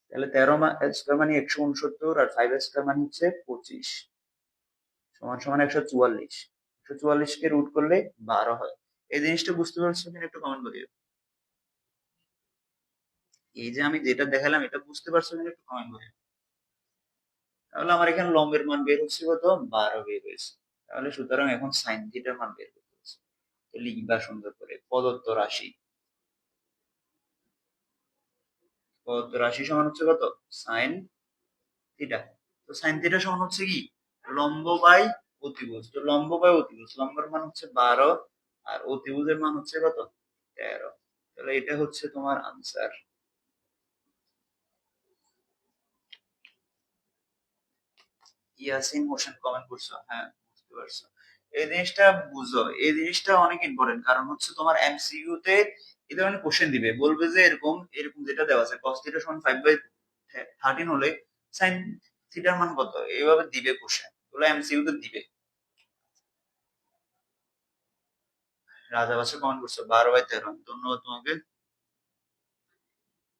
তাহলে 13 স্কয়ার মানে 169 আর 5 স্কয়ার মানে হচ্ছে 25 সমান সমান 144। 144 কে রুট করলে 12 হয়। এই জিনিসটা বুঝতে পারছো কিনা একটু কমেন্ট করিও। এই যে আমি যেটা দেখালাম এটা বুঝতে পারছো কিনা একটু কমেন্ট করিও। তাহলে আমার এখানে লম্বের মান বের হচ্ছে কত? 12 বের হয়েছে। তাহলে সুতরাং এখন সাইন থিটার মান বের করতে হবে। তো লিখবা সুন্দর করে, প্রদত্ত রাশি, প্রদত্ত রাশি সমান হচ্ছে কত? Sine theta. তো সাইন থিটা সমান হচ্ছে কি? লম্ব বাই অতিভুজ। তো লম্ব বাই অতিভুজ, লম্বের মান হচ্ছে 12 আর অতিভুজের মান হচ্ছে কত? 13। তাহলে এটা হচ্ছে তোমার আনসার। ইয়াসিন হোসেন কমেন্ট করছো, হ্যাঁ বুঝতে পারছো। এই জিনিসটা বুঝো, এই জিনিসটা অনেক ইম্পর্টেন্ট, কারণ হচ্ছে তোমার এমসিকিউ তে এই ধরনের কোশ্চেন দিবে, বলবে যে এরকম এরকম যেটা দেওয়া আছে cos থিটা সমান 5/13 হলে sin থিটার মান কত, এইভাবে দিবে কোশ্চেন, এগুলো এমসিকিউ তে দিবে। রাজা বাসা কমেন্ট করছো 12/13, ধন্যবাদ তোমাকে।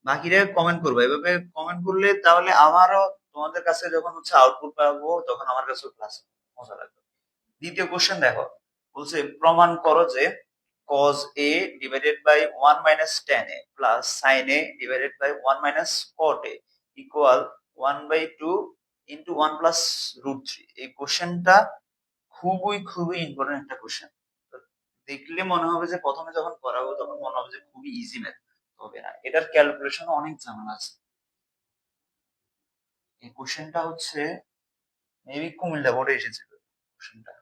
বাকিরা কমেন্ট করবো, এভাবে কমেন্ট করলে তাহলে আমারও তোমাদের কাছে যখন হচ্ছে আউটপুট পাবো তখন আমার কাছেও ক্লাস মজা লাগবে। দ্বিতীয় কোশ্চেন দেখো, বলছে প্রমাণ করো যে cos a divided by 1 minus tan a plus sin a divided by 1 minus cot a equal 1 by 2 into 1 plus root 3। এই কোশ্চেনটা খুবই খুবই ইম্পর্টেন্ট একটা কোশ্চেন। দেখলে মনে হবে যে প্রথমে যখন করাবো তখন মনে হবে যে খুবই ইজি ম্যাথ, হবে না, এটার ক্যালকুলেশন অনেক ঝামেলা আছে। এই কোশ্চেনটা হচ্ছে মেবি কুমিল্লা বোর্ডে এসেছিল কোশ্চেনটা,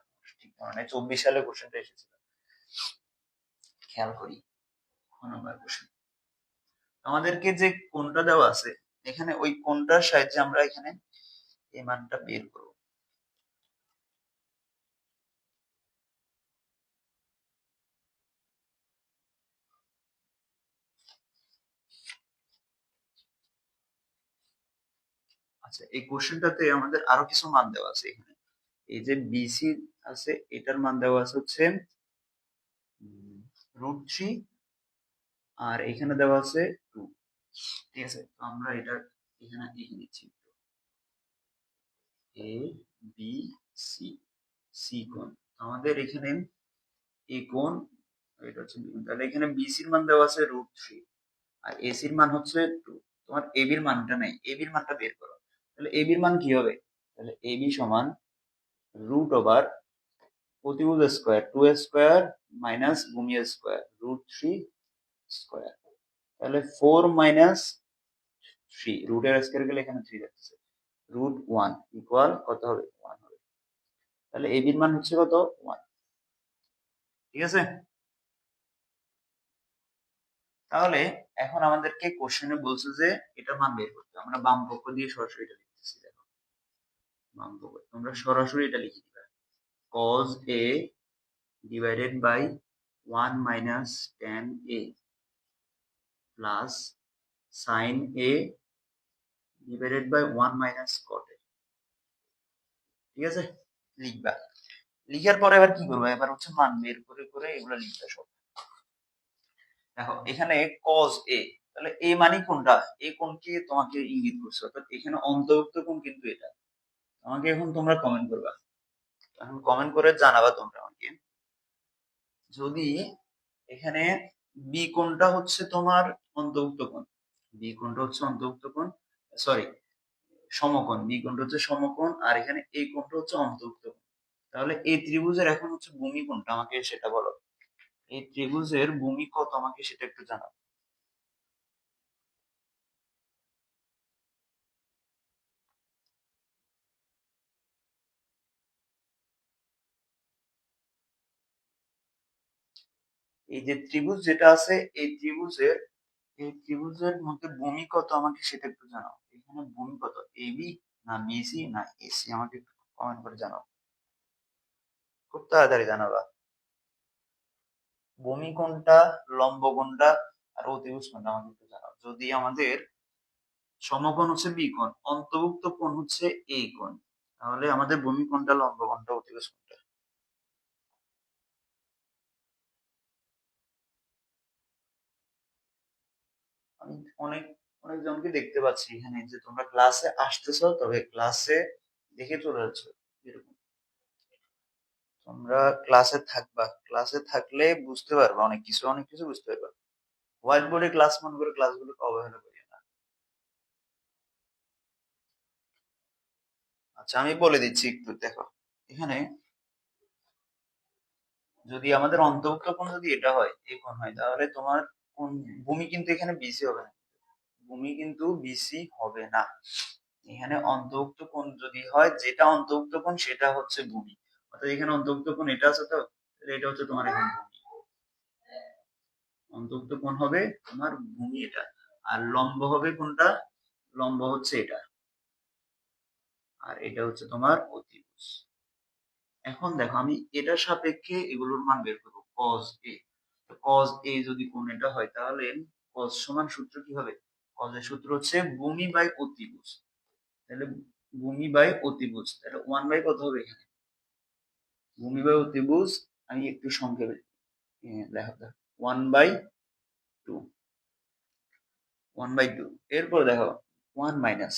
ঠিক মানে 24 সালে কোশ্চেনটা এসেছিল। খেয়াল করি নাম্বার কোশ্চেন, আমাদেরকে যে কোণটা দেওয়া আছে এখানে, ওই কোণটার সাহায্যে আমরা এখানে এই মানটা বের করব। আচ্ছা, এই কোশ্চেনটাতে আমাদের আরো কিছু মান দেওয়া আছে এখানে। এই যে বিসি আছে এটার মান দেওয়া আছে হচ্ছে √3 আর এখানে দেওয়া আছে 2। ঠিক আছে, তো আমরা এটা এখানে লিখে নিচ্ছি, এ বি সি, সি কোণ আমাদের এখানে, এই কোণ এটা হচ্ছে বি কোণ। তাহলে এখানে বিসির মান দেওয়া আছে √3 আর এসির মান হচ্ছে 2। তোমার এবির মানটা নাই, এবির মানটা বের করো। তাহলে এবির মান কি হবে? তাহলে এবি সমান √ওভার প্রতিভুজ স্কয়ার 2 স্কয়ার মাইনাস ভূমি স্কয়ার √3 স্কয়ার। তাহলে 4 মাইনাস 3, রুটের স্কয়ার গেলে এখানে 3 যাচ্ছে, √1 ইকুয়াল কত হবে? 1 হবে। তাহলে এবির মান হচ্ছে কত? 1। ঠিক আছে, তাহলে এখন আমাদেরকে কোশ্চেনে বলছে যে এটা মান বের করতে, আমরা বাম পক্ষ দিয়ে সরাসরি এটা লিখতেছি। দেখো বাম পক্ষ তোমরা সরাসরি এটা লিখে দিবে, cos a divided by 1 minus tan a plus sin a divided by 1 minus cot a। ঠিক আছে, লিখবা। লিখার পরে এবার কি করবো? এবার হচ্ছে মান বের করে করে এগুলো লিখতে সব। দেখো এখানে cos a, তাহলে a মানে কোনটা? এই কোণকে তোমাকে ইঙ্গিত করছে, অর্থাৎ এখানে অন্তর্ভুক্ত কোণ কিন্তু এটা। আমাকে এখন তোমরা কমেন্ট করবা, এখন কমেন্ট করে জানাবা তোমরা আমাকে, যদি এখানে বি কোণটা হচ্ছে তোমার অন্তর্ভুক্ত কোণ, বি কোণটা হচ্ছে অন্তর্ভুক্ত কোণ, সরি সমকোণ, বি কোণটা হচ্ছে সমকোণ আর এখানে এই কোণটা হচ্ছে অন্তর্ভুক্ত কোণ। তাহলে এই ত্রিভুজের এখন হচ্ছে ভূমি কোণটা, আমাকে সেটা বলো। এই ত্রিভুজের ভূমি কত আমাকে সেটা একটু জানাও। এই যে ত্রিভুজ যেটা আছে এই ত্রিভুজের মধ্যে ভূমি কত আমাকে সেটা একটু জানাও। এখানে ভূমি কত? এবি না বিসি না এসি, আমাকে একটু কমেন্ট করে জানাও। খুব তাড়াতাড়ি জানাবা। ভূমি কোণটা, লম্ব কোণটা আর অতিভুজ কোণটা আমাকে একটু জানাও। যদি আমাদের সমকোণ হচ্ছে বি কোণ, অন্তর্ভুক্ত কোণ হচ্ছে এ কোণ, তাহলে আমাদের ভূমি কোণটা, লম্ব কোণটা, অতিভুজ কোণটা। আমি অনেক অনেক জনকে দেখতে পাচ্ছি এখানে যে তোমরা ক্লাসে আসতেছো, তবে ক্লাসে দেখে চলে যাচ্ছ। এরকম তোমরা ক্লাসে থাকবা, ক্লাসে থাকলে বুঝতে পারবা অনেক কিছু, অনেক কিছু বুঝতে পারবা। হোয়াইট বোর্ডে ক্লাস মনে করে ক্লাসগুলোকে অবহেলা করি না। আচ্ছা, আমি বলে দিচ্ছি একটু দেখো। এখানে যদি আমাদের অন্তর্ভুক্ত কোণ যদি এটা হয়, এই কোণ হয়, তাহলে তোমার কোণ ভূমি কিন্তু এখানে বিসি হবে না। ভূমি কিন্তু বিসি হবে না। এখানে অন্তর্ভুক্ত কোণ যদি হয়, যেটা অন্তর্ভুক্ত কোণ সেটা হচ্ছে ভূমি। অর্থাৎ এখানে অন্তর্ভুক্ত কোণ এটা আছে, তো এটা হচ্ছে তোমার এখানে ভূমি। অন্তর্ভুক্ত কোণ হবে তোমার ভূমি এটা। আর লম্ব হবে কোনটা? লম্ব হচ্ছে এটা। আর এটা হচ্ছে তোমার অতিভুজ। এখন দেখো, আমি এটার সাপেক্ষে এগুলোর মান বের করবো। cos a, cos a যদি কোণ এটা হয়, তাহলে cos সমান সূত্র কি হবে? cos এর সূত্র হচ্ছে ভূমি বাই অতিভুজ। তাহলে ভূমি বাই অতিভুজ, তাহলে 1 বাই কত হবে এখানে? ভূমি বাই অতিভুজ, আমি একটু সংক্ষেপে দেখো, 1/2, 1/2। এরপর দেখো 1 মাইনাস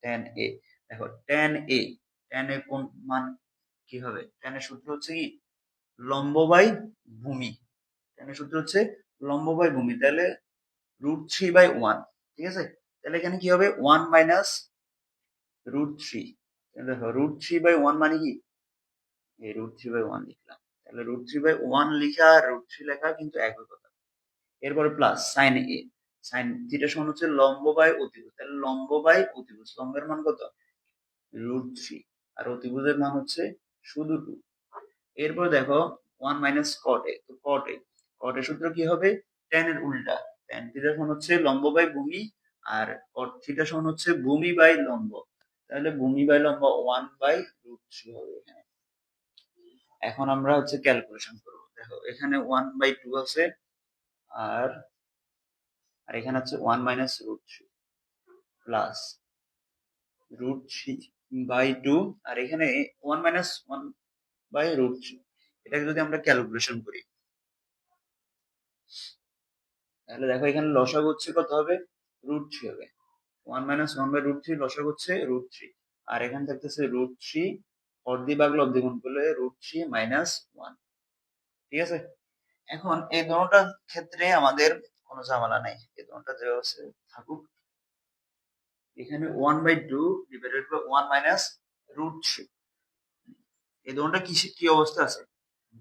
tan a। দেখো tan a কোন মান কি হবে? tan এর সূত্র হচ্ছে কি? লম্ব বাই ভূমি। tan এর সূত্র হচ্ছে লম্ব বাই ভূমি, তাহলে √3/1। ঠিক আছে, তাহলে এখানে কি হবে? 1 মাইনাস √3। দেখো √3/1 মানে কি? এই √3/1 লিখলাম। তাহলে √3/1 লিখা আর √3 লেখা কিন্তু একই কথা। এরপরে প্লাস সাইন এ, সাইন থিটা সমান হচ্ছে লম্ব বাই অতিভুজ, তাহলে লম্ব বাই অতিভুজ, লম্বের মান কত? √3। আর অতিভুজের মান হচ্ছে শুধু 2। এরপর দেখো 1 মাইনাস কট এ, তো কট এর সূত্র কি হবে? tan এর উল্টা। tan থিটা সমান হচ্ছে লম্ব বাই ভূমি, আর কট থিটা সমান হচ্ছে ভূমি বাই লম্ব, তাহলে ভূমি বাই লম্ব 1/√3 হবে এখানে। এখন আমরা হচ্ছে ক্যালকুলেশন করব। দেখো এখানে 1/2 আছে, আর আর এখানে হচ্ছে 1 মাইনাস √3 প্লাস √3/2, আর এখানে 1 মাইনাস 1/√3। এটাকে যদি আমরা ক্যালকুলেশন করি, তাহলে দেখো এখানে লসাগু হচ্ছে কত হবে? √3 হবে। 1 মাইনাস 1/√3 লসাগু হচ্ছে √3। আর এখানে থাকতেছে √3, অর্ধি ভাগ লব্ধি গুণ করলে √3 মাইনাস 1। ঠিক আছে, এখন এই দুটোটার ক্ষেত্রে আমাদের কোনো ঝামেলা নাই, এই দুটোটা যে আছে থাকুক। এখানে 1/2 ডিভাইডেড বাই 1 মাইনাস √3, এই দুটোটা কি অবস্থা আছে?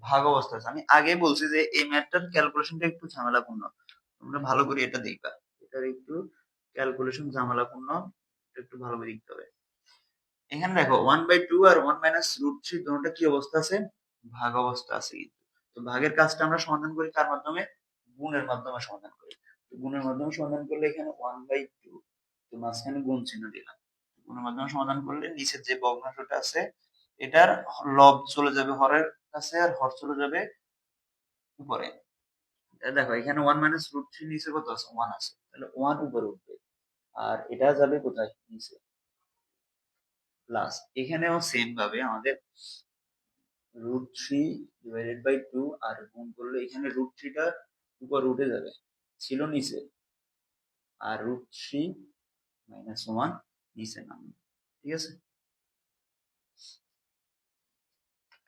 ভাগ অবস্থা আছে। আমি আগে বলছি যে এই ম্যাথটার ক্যালকুলেশনটা একটু ঝামেলাপূর্ণ, তোমরা ভালো করে এটা দেখবা। এটার একটু ক্যালকুলেশন ঝামেলাপূর্ণ, এটা একটু ভালো করে দেখতে হবে। এখানে দেখো 1/2 আর 1 মাইনাস √3 দুটোটা কি অবস্থা আছে? ভাগ অবস্থা আছে কিন্তু। তো ভাগের কাজটা আমরা সমাধান করি কার মাধ্যমে? গুণের মাধ্যমে সমাধান করি। তো গুণের মাধ্যমে সমাধান করলে এখানে 1/2, তো মাঝখানে গুণ চিহ্ন দিলাম। গুণের মাধ্যমে সমাধান করলে নিচের যে ভগ্নাংশটা আছে এটার লব চলে যাবে হরের কাছে, আর হর চলে যাবে উপরে। দেখো এখানে 1 মাইনাস √3 নিচে কত আছে? 1 আছে, তাহলে 1 উপরে উঠবে, আর এটা যাবে কোথায়? নিচে। প্লাস এখানেও সেম ভাবে আমাদের √3/2, আর গুণ করলে এখানে √3টা উপর উঠে যাবে, ছিল নিচে, আর √3 মাইনাস 1 নিচে নামবে। ঠিক আছে,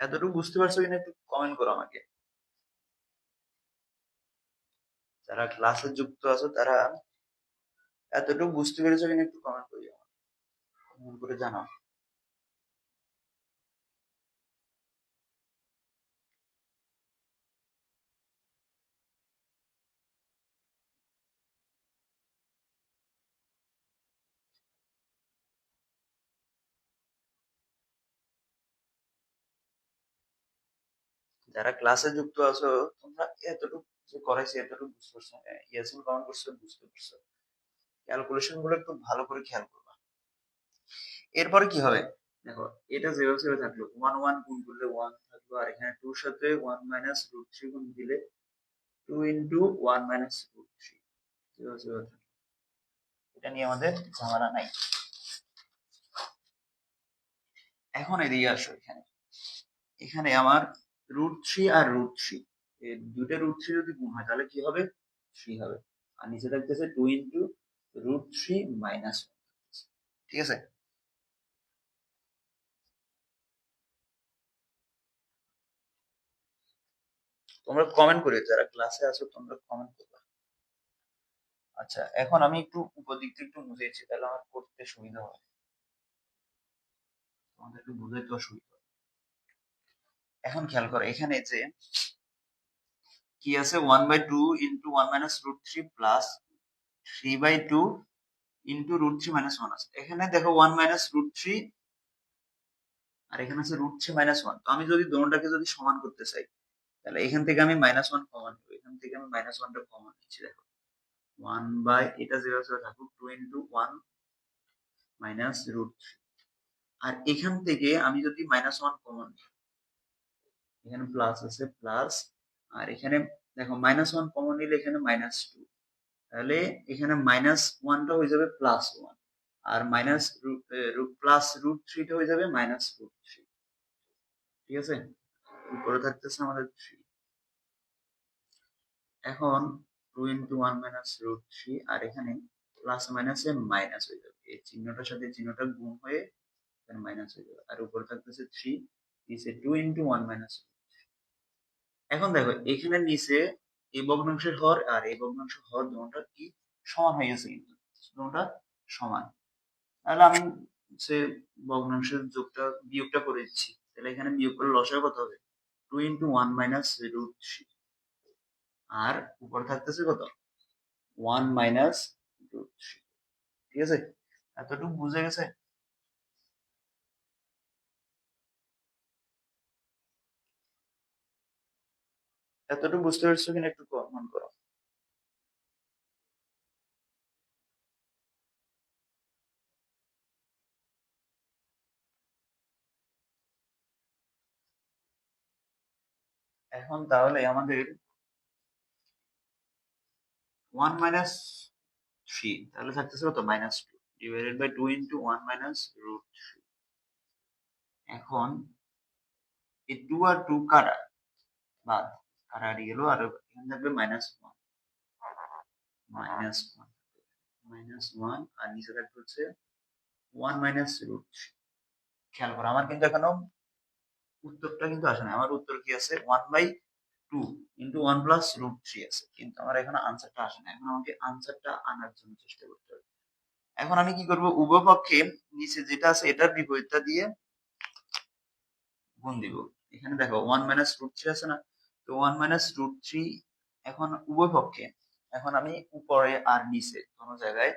এতটুকু বুঝতে পারছো কিনা একটু কমেন্ট করো আমাকে। যারা ক্লাসে যুক্ত আছো তারা এতটুকু বুঝতে পেরেছো কিনা একটু কমেন্ট করে কমেন্ট করে জানাও। যারা ক্লাসে যুক্ত আছো তোমরা এতটুকু যে করাইছি এতটুকু বুঝতে পারছো? ইয়াসিন কমেন্ট করছো, বুঝতে পারছো? ক্যালকুলেশন গুলো একটু ভালো করে খেয়াল করবা। এরপরে কি হবে? দেখো এটা 0 0 থাকলো, 1 1 গুণ করলে 1 থাকলো, আর এখানে 2 এর সাথে 1 মাইনাস রুট 3 গুণ দিলে 2 ইন্টু 1 মাইনাস রুট 3, 0 0 থাকলো। এটা নিয়ে আমাদের ঝামেলা নাই। এখন এদিকে আসো, এখানে এখানে আমার রুট 3 আর রুট 3, এই দুটো রুট 3 যদি গুণ হয় তাহলে কি হবে, 3 হবে। আর নিচে থাকতেছে 2 ইন্টু রুট 3 মাইনাস 1। ঠিক আছে, তোমরা কমেন্ট করে, যারা ক্লাসে আছো তোমরা কমেন্ট করবে। আচ্ছা, এখন আমি একটু উপর দিক থেকে একটু মুছেছি, তাহলে আমার করতে সুবিধা হবে, তোমাদের একটু বুঝাইতে অসুবিধা হবে। এখন খেয়াল করো, এখানে যে কি আছে, 1/2 into 1 minus root 3 plus 3/2 into root 3 minus 1 আছে। এখানে দেখো 1 মাইনাস রুট 3 আর এখানে আছে রুট 3 মাইনাস 1। তো আমি যদি দোনোটাকে যদি সমান করতে চাই, তাহলে এখান থেকে আমি মাইনাস 1 কমন নেব, এখান থেকে আমি মাইনাস 1টা কমন নিচ্ছি। দেখো 1 বাই এটা 0 0 থাকুক, 2 ইন্টু 1 মাইনাস রুট 3। আর এখান থেকে আমি যদি মাইনাস 1 কমন নিই, এখানে প্লাস আছে প্লাস, আর এখানে দেখো মাইনাস 1 কমন নিলে এখানে মাইনাস 2, তাহলে এখানে মাইনাস 1টা হয়ে যাবে প্লাস 1, আর মাইনাস প্লাস রুট 3টা হয়ে যাবে মাইনাস রুট 3। ঠিক আছে, উপরে থাকতেছে আমাদের 3। এখন 2 ইন্টু 1 মাইনাস রুট 3, আর এখানে প্লাস মাইনাসে মাইনাস হয়ে যাবে, এই চিহ্নটার সাথে চিহ্নটা গুণ হয়ে এখানে মাইনাস হয়ে যাবে, আর উপরে থাকতেছে 3, নিচে 2 ইন্টু 1 মাইনাস। এখন দেখো এখানে নিচে এই ভগ্নাংশের হর আর এই ভগ্নাংশের হর দুটোটা কি সমান হয়ে গেছে, কিন্তু দুটোটা সমান। তাহলে আমি সে ভগ্নাংশের যোগটা বিয়োগটা করে দিচ্ছি, তাহলে এখানে বিয়োগ করলে লসাগু কত হবে, 2 ইন্টু 1 মাইনাস রুট 3, আর উপরে থাকতেছে কত, 1 মাইনাস রুট 3। ঠিক আছে, এতটুকু বুঝে গেছে? এতটুকু বুঝতে পারছো কিনা একটু কমেন্ট করো। এখন তাহলে আমাদের 1 মাইনাস 3, তাহলে থাকতেছে কত, minus 2 divided by 2 into 1 minus root 3। এখন এই 2 আর 2 কাটা, বাদ, কাটাকাটি গেল, আর এখানে থাকবে মাইনাস 1, মাইনাস 1, মাইনাস 1, আর নিচে থাকবে হচ্ছে 1 মাইনাস রুট 3। খেয়াল করো, আমার কিন্তু এখনো উত্তরটা কিন্তু আসে না। আমার উত্তর কি আছে, 1/2 ইন্টু 1 প্লাস রুট 3 আছে, কিন্তু আমার এখানে আনসারটা আসে না। এখন আমাকে আনসারটা আনার জন্য চেষ্টা করতে হবে। এখন আমি কি করব, উভয় পক্ষে নিচে যেটা আছে এটার বিপরীতটা দিয়ে গুণ দিব। এখানে দেখো 1 মাইনাস রুট 3 আছে না, তো 1 মাইনাস রুট 3 এখন উভয় পক্ষে, এখন আমি উপরে আর নিচে দোনো জায়গায়,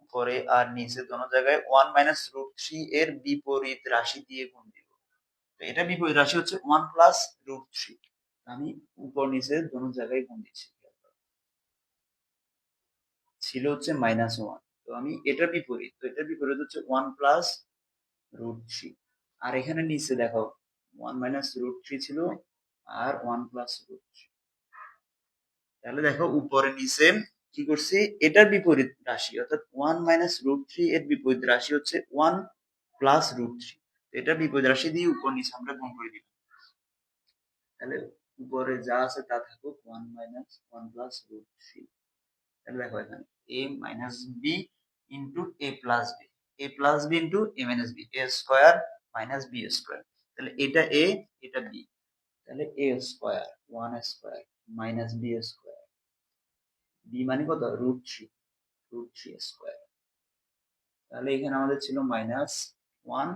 উপরে আর নিচে দোনো জায়গায় 1 মাইনাস রুট 3 এর বিপরীত রাশি দিয়ে গুণ দিব। তো এটা বিপরীত রাশি হচ্ছে 1 প্লাস রুট 3, আমি উপর নিচে দোনো জায়গায় গুণ দিচ্ছি। ছিল হচ্ছে মাইনাস 1, তো আমি এটার বিপরীত, তো এটার বিপরীত হচ্ছে 1 প্লাস রুট 3, আর এখানে নিচে দেখো 1 মাইনাস রুট 3 ছিল, আর 1 প্লাস রুট 3। তাহলে দেখো উপরে নিচে কি করছি, এটার বিপরীত রাশি অর্থাৎ 1 মাইনাস রুট 3 এর বিপরীত রাশি হচ্ছে 1 প্লাস রুট 3, এটার বিপরীত রাশি দিয়ে উপর নিচে আমরা গুণ করে দিলাম। তাহলে উপরে যা আছে তা থাকুক, 1 মাইনাস 1 প্লাস রুট 3। তাহলে দেখো এখানে a minus b into a plus b, a plus b into a minus b, a square minus b square. তাহলে এটা এ, এটা বি, তাহলে a square 1 square minus b square, b মানে কত, root 3, root 3 square. তাহলে এখানে আমাদের ছিল মাইনাস 1,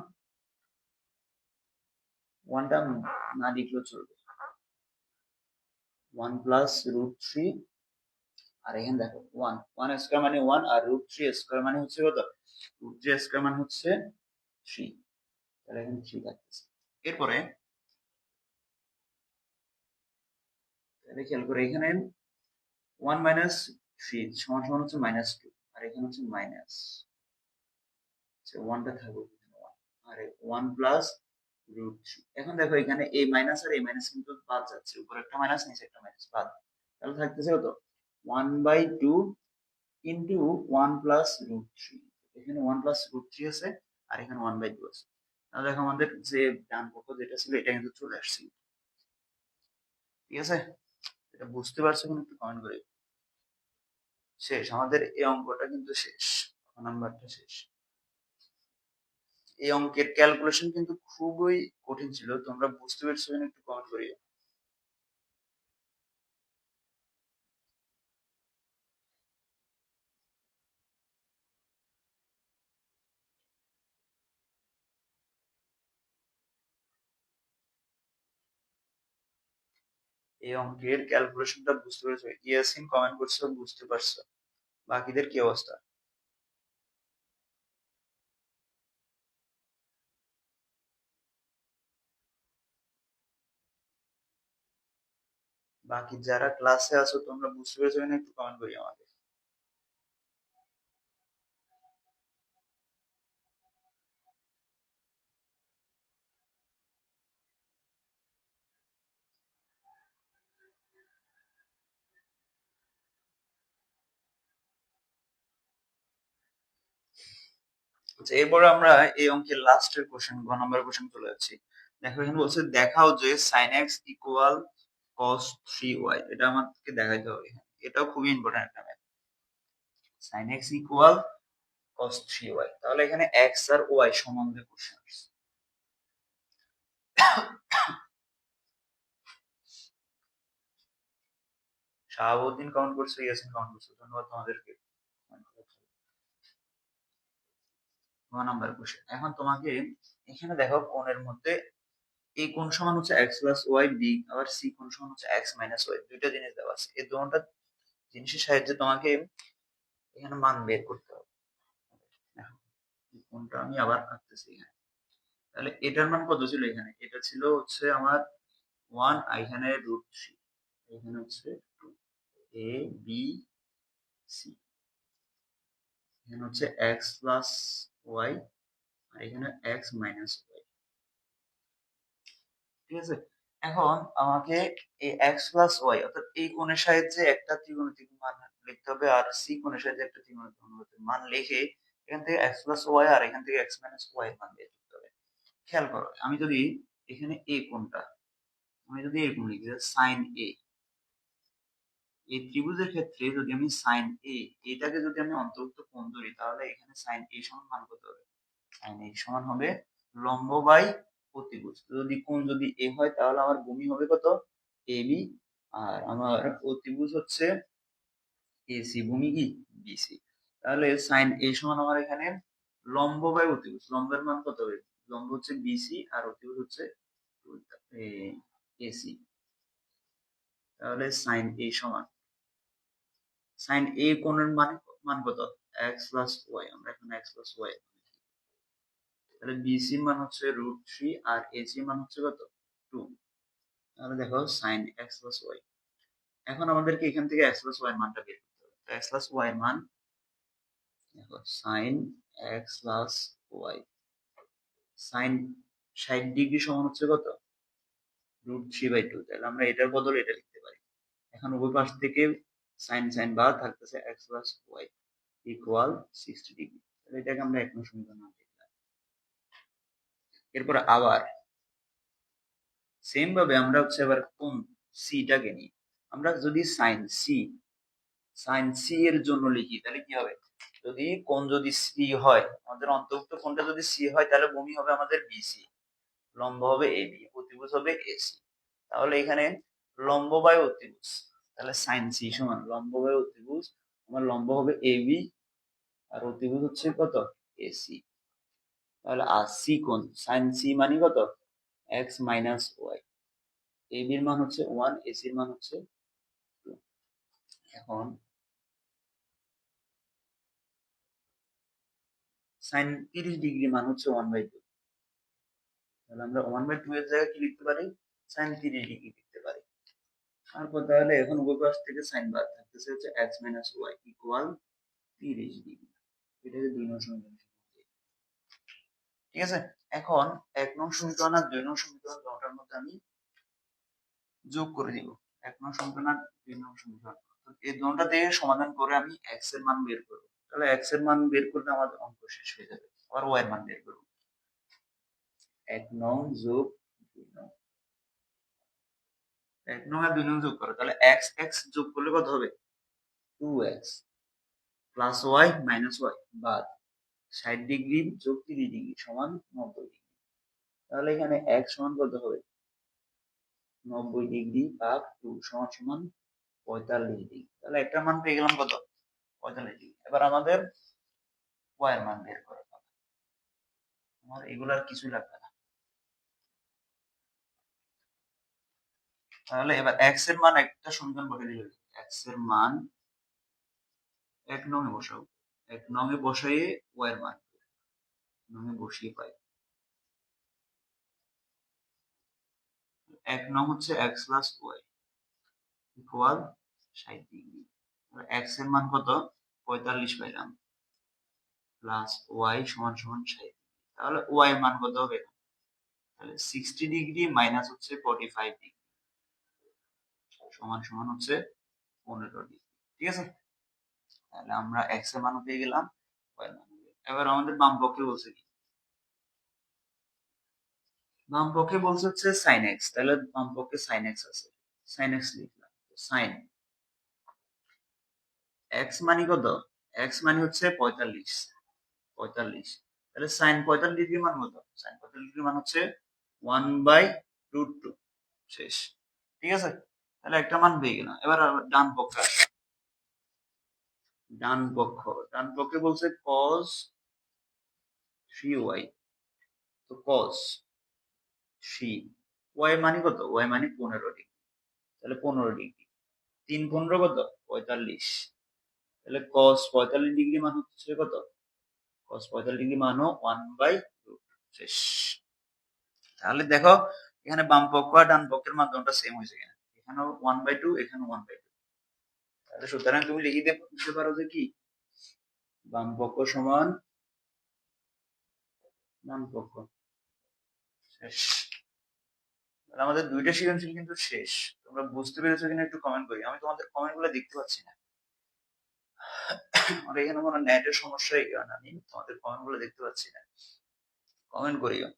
1টা না লিখলেও চলবে, 1 প্লাস রুট 3, আর এখানে দেখো 1, 1 স্কোয়ার মানে 1, আর রুট 3 স্কোয়ার মানে হচ্ছে কত, রুট 3 স্কোয়ার মানে হচ্ছে 3, তাহলে এখানে 3 থাকতেছে। এরপরে তাহলে খেয়াল করে, এখানে 1 মাইনাস 3 সমান সমান হচ্ছে মাইনাস 2, আর এখানে হচ্ছে মাইনাস, 1টা থাকবে, আর 1 প্লাস রুট থ্রি। এখন দেখো এখানে a মাইনাস আর a মাইনাস কিন্তু বাদ যাচ্ছে, উপরে একটা মাইনাস নিচে একটা মাইনাস বাদ, তাহলে থাকতেছে কত 1/2 ইন্টু 1 প্লাস রুট থ্রি। এখানে 1 প্লাস রুট থ্রি আছে আর এখানে 1/2 আছে, তাহলে দেখো আমাদের যে ডান পক্ষ যেটা ছিল এটা কিন্তু চলে আসছে। ঠিক আছে, এটা বুঝতে পারছো কিনা একটু কমেন্ট করে। শেষ, আমাদের এই অঙ্কটা কিন্তু শেষ, নাম্বারটা শেষ। এই অঙ্কের ক্যালকুলেশন কিন্তু খুবই কঠিন ছিল, তোমরা বুঝতে পেরেছো কিনা একটু কমেন্ট করিও। এই অঙ্কের ক্যালকুলেশনটা বুঝতে পেরেছো? ইয়াসিন কমেন্ট করছো বুঝতে পারছো, বাকিদের কি অবস্থা? বাকি যারা ক্লাসে আছো তোমরা বুঝতে পেরেছো কিনা একটু কমেন্ট করি আমাকে। আচ্ছা, এরপরে আমরা এই অঙ্কের লাস্টের কোশ্চেন, গ নাম্বার কোশ্চেন চলে যাচ্ছি। দেখো এখানে বলছে দেখাও যে sin x equal cos 3y, এটা আমাকে দেখাইতে হবে। এটাও খুবই ইম্পর্টেন্ট একটা math. sin x equal cos 3y, তাহলে এখানে x আর y সম্বন্ধে কোশ্চেন আসছে। শাহাবুদ্দিন কমেন্ট করছে, ইয়াসিন কমেন্ট করছে, ধন্যবাদ তোমাদেরকে। নাম্বার কোশ্চেন, এখন তোমাকে এখানে দেখো কোণের মধ্যে এ কোণ সমান হচ্ছে এক্স প্লাস ওয়াই, বি আবার সি কোণ সমান হচ্ছে এক্স মাইনাস ওয়াই, দুইটা জিনিস দেওয়া আছে। এই দুটো জিনিসের সাহায্যে তোমাকে এখানে মান বের করতে হবে। দেখো কোণটা আমি আবার আঁকতেছি এখানে, তাহলে এটার মান কত ছিল এখানে, এটা ছিল হচ্ছে আমার 1, এখানে রুট থ্রি, এখানে হচ্ছে 2, এ বি সি, এখানে হচ্ছে এক্স প্লাস ওয়াই আর এখানে এক্স মাইনাস ওয়াই। ঠিক আছে, এখন আমাকে এই এক্স প্লাস ওয়াই অর্থাৎ এই কোণের সাহায্যে একটা ত্রিকোণমিতিক মান লিখতে হবে, আর সি কোণের সাহায্যে একটা ত্রিকোণমিতিক মান লিখে এখান থেকে এক্স প্লাস ওয়াই আর এখান থেকে এক্স মাইনাস ওয়াই মান বের করতে হবে। খেয়াল করো, আমি যদি এখানে এ কোণটা, আমি যদি এরকম লিখি সাইন এ, এই ত্রিভুজের ক্ষেত্রে যদি আমি সাইন এ, এটাকে যদি আমি অন্তর্ভুক্ত কোণ ধরি, তাহলে এখানে সাইন এ সমান মান কত হবে, সাইন এ সমান হবে লম্ব বাই অতিভুজ। যদি কোণ যদি এ হয় তাহলে আমার ভূমি হবে কত, এ বি, আর আমার অতিভুজ হচ্ছে এসি, ভূমি কি বিসি। তাহলে সাইন এ সমান আমার এখানে লম্ব বাই অতিভুজ, লম্বের মান কত হবে, লম্ব হচ্ছে বিসি আর অতিভুজ হচ্ছে এসি। তাহলে সাইন এ সমান, সাইন এ কোণের মান কত, এক্স প্লাস ওয়াই, আমরা এখন এক্স প্লাস ওয়াই, তাহলে বিসি মান হচ্ছে রুট থ্রি আর এসি মান হচ্ছে কত 2। তাহলে দেখো সাইন এক্স প্লাস ওয়াই, এখন আমাদেরকে এখান থেকে এক্স প্লাস ওয়াই মানটা বের করতে হবে। তো এক্স প্লাস ওয়াই মান দেখো sine X plus Y, sine 60 degree সমান হচ্ছে কত রুট থ্রি বাই টু, তাহলে আমরা এটার বদলে এটা লিখতে পারি। এখন উভয় পাশ থেকে সাইন সাইন বাদ থাকতেছে X plus Y equal 60 degree, তাহলে এটাকে আমরা এক নং সমীকরণ লিখলাম। এরপর আবার সেম ভাবে আমরা হচ্ছে এবার কোণ সিটাকে নিই, আমরা যদি সাইন সি এর জন্য লিখি তাহলে কি হবে, যদি কোণ যদি সি হয়, আমাদের অন্তর্ভুক্ত কোণটা যদি সি হয় তাহলে ভূমি হবে আমাদের বিসি, লম্ব হবে এবি, অতিভুজ হবে এসি। তাহলে এখানে লম্ব বাই অতিভুজ, তাহলে সাইন সি সমান লম্ব বাই অতিভুজ, আমার লম্ব হবে এবি আর অতিভুজ হচ্ছে কত এসি। তাহলে আর সি কোণ সাইন সি মানে কত এক্স মাইনাস ওয়াই, এবির মান হচ্ছে 1, এসির মান হচ্ছে 2। এখন সাইন 30 ডিগ্রি মান হচ্ছে 1/2, তাহলে আমরা 1/2 এর জায়গায় কি লিখতে পারি, সাইন 30 ডিগ্রি লিখতে পারি। তারপর তাহলে এখন উভয় পাশ থেকে সাইন বাদ থাকতেছে হচ্ছে X minus Y equal 30 degree, এটাকে 2 নং সমীকরণ। ঠিক আছে, এখন 1 নং সমীকরণ আর 2 নং সমীকরণ দুটোর মধ্যে আমি যোগ করে দিব। 1 নং সমীকরণ আর 2 নং সমীকরণ, এই দুটোটা দিয়ে সমাধান করে আমি x এর মান বের করব। তাহলে x এর মান বের করলে আমাদের অঙ্ক শেষ হয়ে যাবে। আবার y এর মান বের করব। 1 নং যোগ 2 নং, 1 নং আর 2 নং যোগ করো, তাহলে x x যোগ করলে কত হবে? 2x plus y minus y বাদ 60 ডিগ্রি যোগ 30 ডিগ্রি সমান 90 ডিগ্রি। তাহলে এখানে x সমান কত হবে? 90 ডিগ্রি ভাগ 2 সমান সমান 45 ডিগ্রি। তাহলে একটা মান পেয়ে গেলাম কত? 45 ডিগ্রি। এবার আমাদের y এর মান বের করতে হবে। আমার এগুলার কিছু লাগবে না। তাহলে এবার x এর মান একটা সমীকরণ বসিয়ে দিলে x এর মান 1 নং এ বসাও। 1 নং এ বসাইয়ে y এর মান 1 নং এ বসিয়ে পাই। 1 নং হচ্ছে x plus y equal 60 degree. x এর মান কত? 45 পাইলাম প্লাস y সমান সমান 60। তাহলে y এর মান কত হবে? তাহলে 60 ডিগ্রি মাইনাস হচ্ছে 45 ডিগ্রি সমান সমান হচ্ছে 15 ডিগ্রি। ঠিক আছে? তাহলে আমরা x এর মান পেয়ে গেলাম, y এর মান। এবার আমাদের বাম পক্ষে বলছে কি? বাম পক্ষে বলছে হচ্ছে sin x। তাহলে বাম পক্ষে sin x আছে, sin x লিখলাম। sin x মানে কত? x মানে হচ্ছে 45, 45। তাহলে sin 45 ডিগ্রি মান কত? sin 45 ডিগ্রি মান হচ্ছে 1/√2 শেষ। ঠিক আছে? তাহলে একটা মান পেয়ে গেলাম। এবার ডান পক্ষে আসো। ডান পক্ষে বলছে cos 3y। তো cos 3 y মানে কত? y মানে 15 ডিগ্রি। তাহলে 15 ডিগ্রি 3 15 কত? 45। তাহলে cos 45 ডিগ্রি মান হচ্ছে কত? cos 45 ডিগ্রি মানও 1/√2 শেষ। তাহলে দেখো এখানে বাম পক্ষ আর ডান পক্ষের মাধ্যমটা সেম হয়েছে কিনা। এখানেও 1/2, এখানেও 1/2। তাহলে সুতরাং তুমি লিখতে পারো যে কি? বাম পক্ষ সমান ডান পক্ষ। শেষ। তাহলে আমাদের দুইটা সৃজনশীল কিন্তু শেষ। তোমরা বুঝতে পেরেছো কিনা একটু কমেন্ট করি। আমি তোমাদের কমেন্ট গুলো দেখতে পাচ্ছি না। আমার এখানে মনে হয় নেটের সমস্যা, এই কারণে আমি তোমাদের কমেন্ট গুলো দেখতে পাচ্ছি না। কমেন্ট করিও।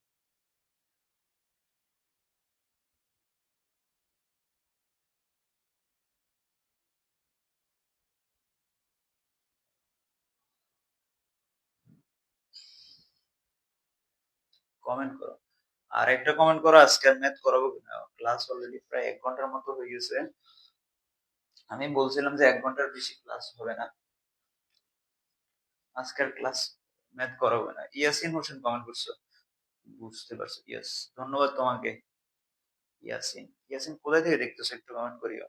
কমেন্ট করো। আর একটা কমেন্ট করো, আজকে ম্যাথ করাবো কিনা। ক্লাস অলরেডি প্রায় 1 ঘন্টার মতো হয়ে গেছে। আমি বলছিলাম যে 1 ঘন্টার বেশি ক্লাস হবে না। আজকের ক্লাস ম্যাথ করাবো না। ইয়াসিন হোসেন কমেন্ট করছো, বুঝতে পারছো। ইয়েস, ধন্যবাদ তোমাকে ইয়াসিন। ইয়াসিন কোথায় থেকে দেখতেছো একটু কমেন্ট করিও।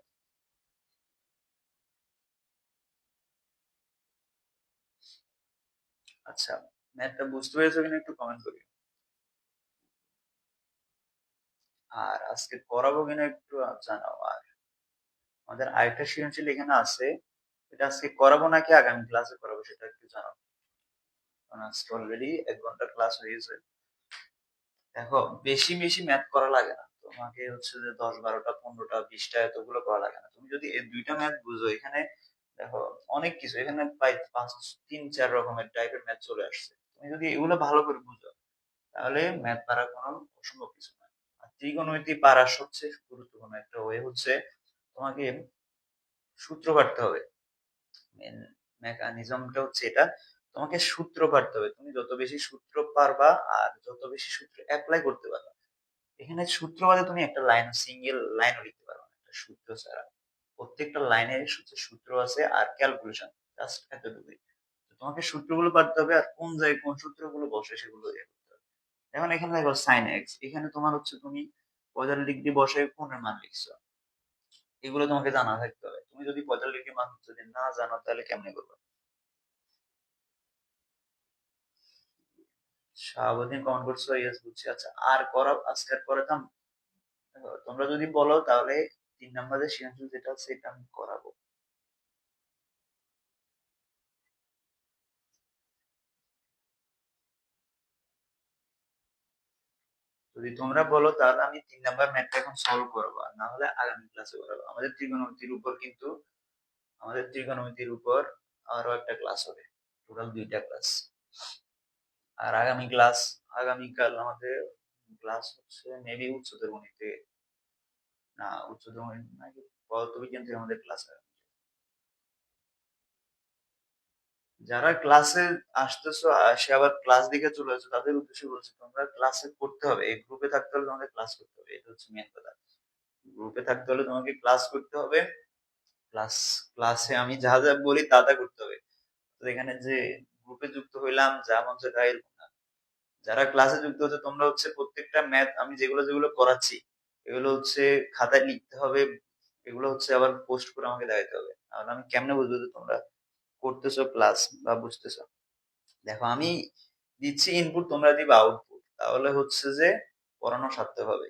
আচ্ছা, ম্যাথটা বুঝতে পেরেছো কিনা একটু কমেন্ট করিও। আর আজকে করাবো কিনা একটু জানাও। আর আমাদের আরেকটা সৃজনশীল এখানে আছে, এটা আজকে করাবো নাকি আগামী ক্লাসে করাবো সেটা একটু জানাও। কারণ আজকে অলরেডি 1 ঘন্টা ক্লাস হয়ে গেছে। দেখো বেশি বেশি ম্যাথ করা লাগে না তোমাকে, হচ্ছে যে 10 12টা 15টা 20টা এতগুলো করা লাগে না। তুমি যদি এই দুইটা ম্যাথ বুঝো, এখানে দেখো অনেক কিছু, এখানে প্রায় 3 4 রকমের টাইপের ম্যাথ চলে আসছে। তুমি যদি এগুলো ভালো করে বুঝো তাহলে ম্যাথ পারা কোনো অসম্ভব কিছু না। আর ত্রিকোণমিতি পারার সবচেয়ে গুরুত্বপূর্ণ একটা ওয়ে হচ্ছে তোমাকে সূত্র কাটতে হবে। মেন মেকানিজমটা হচ্ছে এটা, তোমাকে সূত্র পারতে হবে। তুমি যত বেশি সূত্র পারবা আর যত বেশি সূত্র অ্যাপ্লাই করতে পারবা, এখানে সূত্র বাদে তুমি একটা লাইন, সিঙ্গেল লাইনও লিখতে পারো না একটা সূত্র ছাড়া। প্রত্যেকটা লাইনে সূত্র আছে আর ক্যালকুলেশন, জাস্ট এতটুকুই। তোমাকে সূত্রগুলো পারতে হবে আর কোন জায়গায় কোন সূত্রগুলো বসে সেগুলো দিয়ে করতে হবে। এখন এখানে দেখো সাইন এক্স, এখানে তোমার হচ্ছে তুমি 45 ডিগ্রি বসে কোণের মান লিখছো, এগুলো তোমাকে জানা থাকতে হবে। তুমি যদি 45 ডিগ্রি মান যদি না জানো তাহলে কেমনে করবে? শাহাবুদ্দিন কমেন্ট করছো, ইয়েস বুঝছি। আচ্ছা, আর করা আজকে আর করাতাম। তোমরা যদি বলো তাহলে 3 নম্বরের সৃজনশীল যেটা আছে এটা আমি করাবো। যদি তোমরা বলো তাহলে আমি 3 নাম্বার ম্যাথটা এখন সলভ করবো, আর না হলে আগামী ক্লাসে করাবো। আমাদের ত্রিকোণমিতির উপর আরো একটা ক্লাস হবে, টোটাল 2টা ক্লাস। আর আগামীকাল আমাদের ক্লাস হচ্ছে মেবি উচ্চতর গণিতে, না উচ্চতর গণিত নাকি পদার্থবিজ্ঞান থেকে আমাদের ক্লাস হবে। যারা ক্লাসে আসতেছো সে আবার ক্লাস দিকে চলে আসছো, তাদের উদ্দেশ্যে বলছি তোমরা ক্লাসে করতে হবে, এই গ্রুপে থাকতে হলে তোমাদের ক্লাস করতে হবে, এটা হচ্ছে মেন কথা। গ্রুপে থাকতে হলে তোমাকে ক্লাস করতে হবে, ক্লাস ক্লাসে আমি যা যা বলি তা তা করতে হবে। তো এখানে যে গ্রুপে যুক্ত হইলাম যা মন চায় তাই এরকম না। যারা ক্লাসে যুক্ত হচ্ছে তোমরা হচ্ছে প্রত্যেকটা ম্যাথ আমি যেগুলো যেগুলো করাচ্ছি এগুলো হচ্ছে খাতায় লিখতে হবে, এগুলো হচ্ছে আবার পোস্ট করে আমাকে দেখাতে হবে, তাহলে আমি কেমনে বুঝবো যে তোমরা করতেছো ক্লাস বা বুঝতেছো। দেখো আমি দিচ্ছি ইনপুট, তোমরা দিবা আউটপুট, তাহলে হচ্ছে যে পড়ানো সার্থক হবে।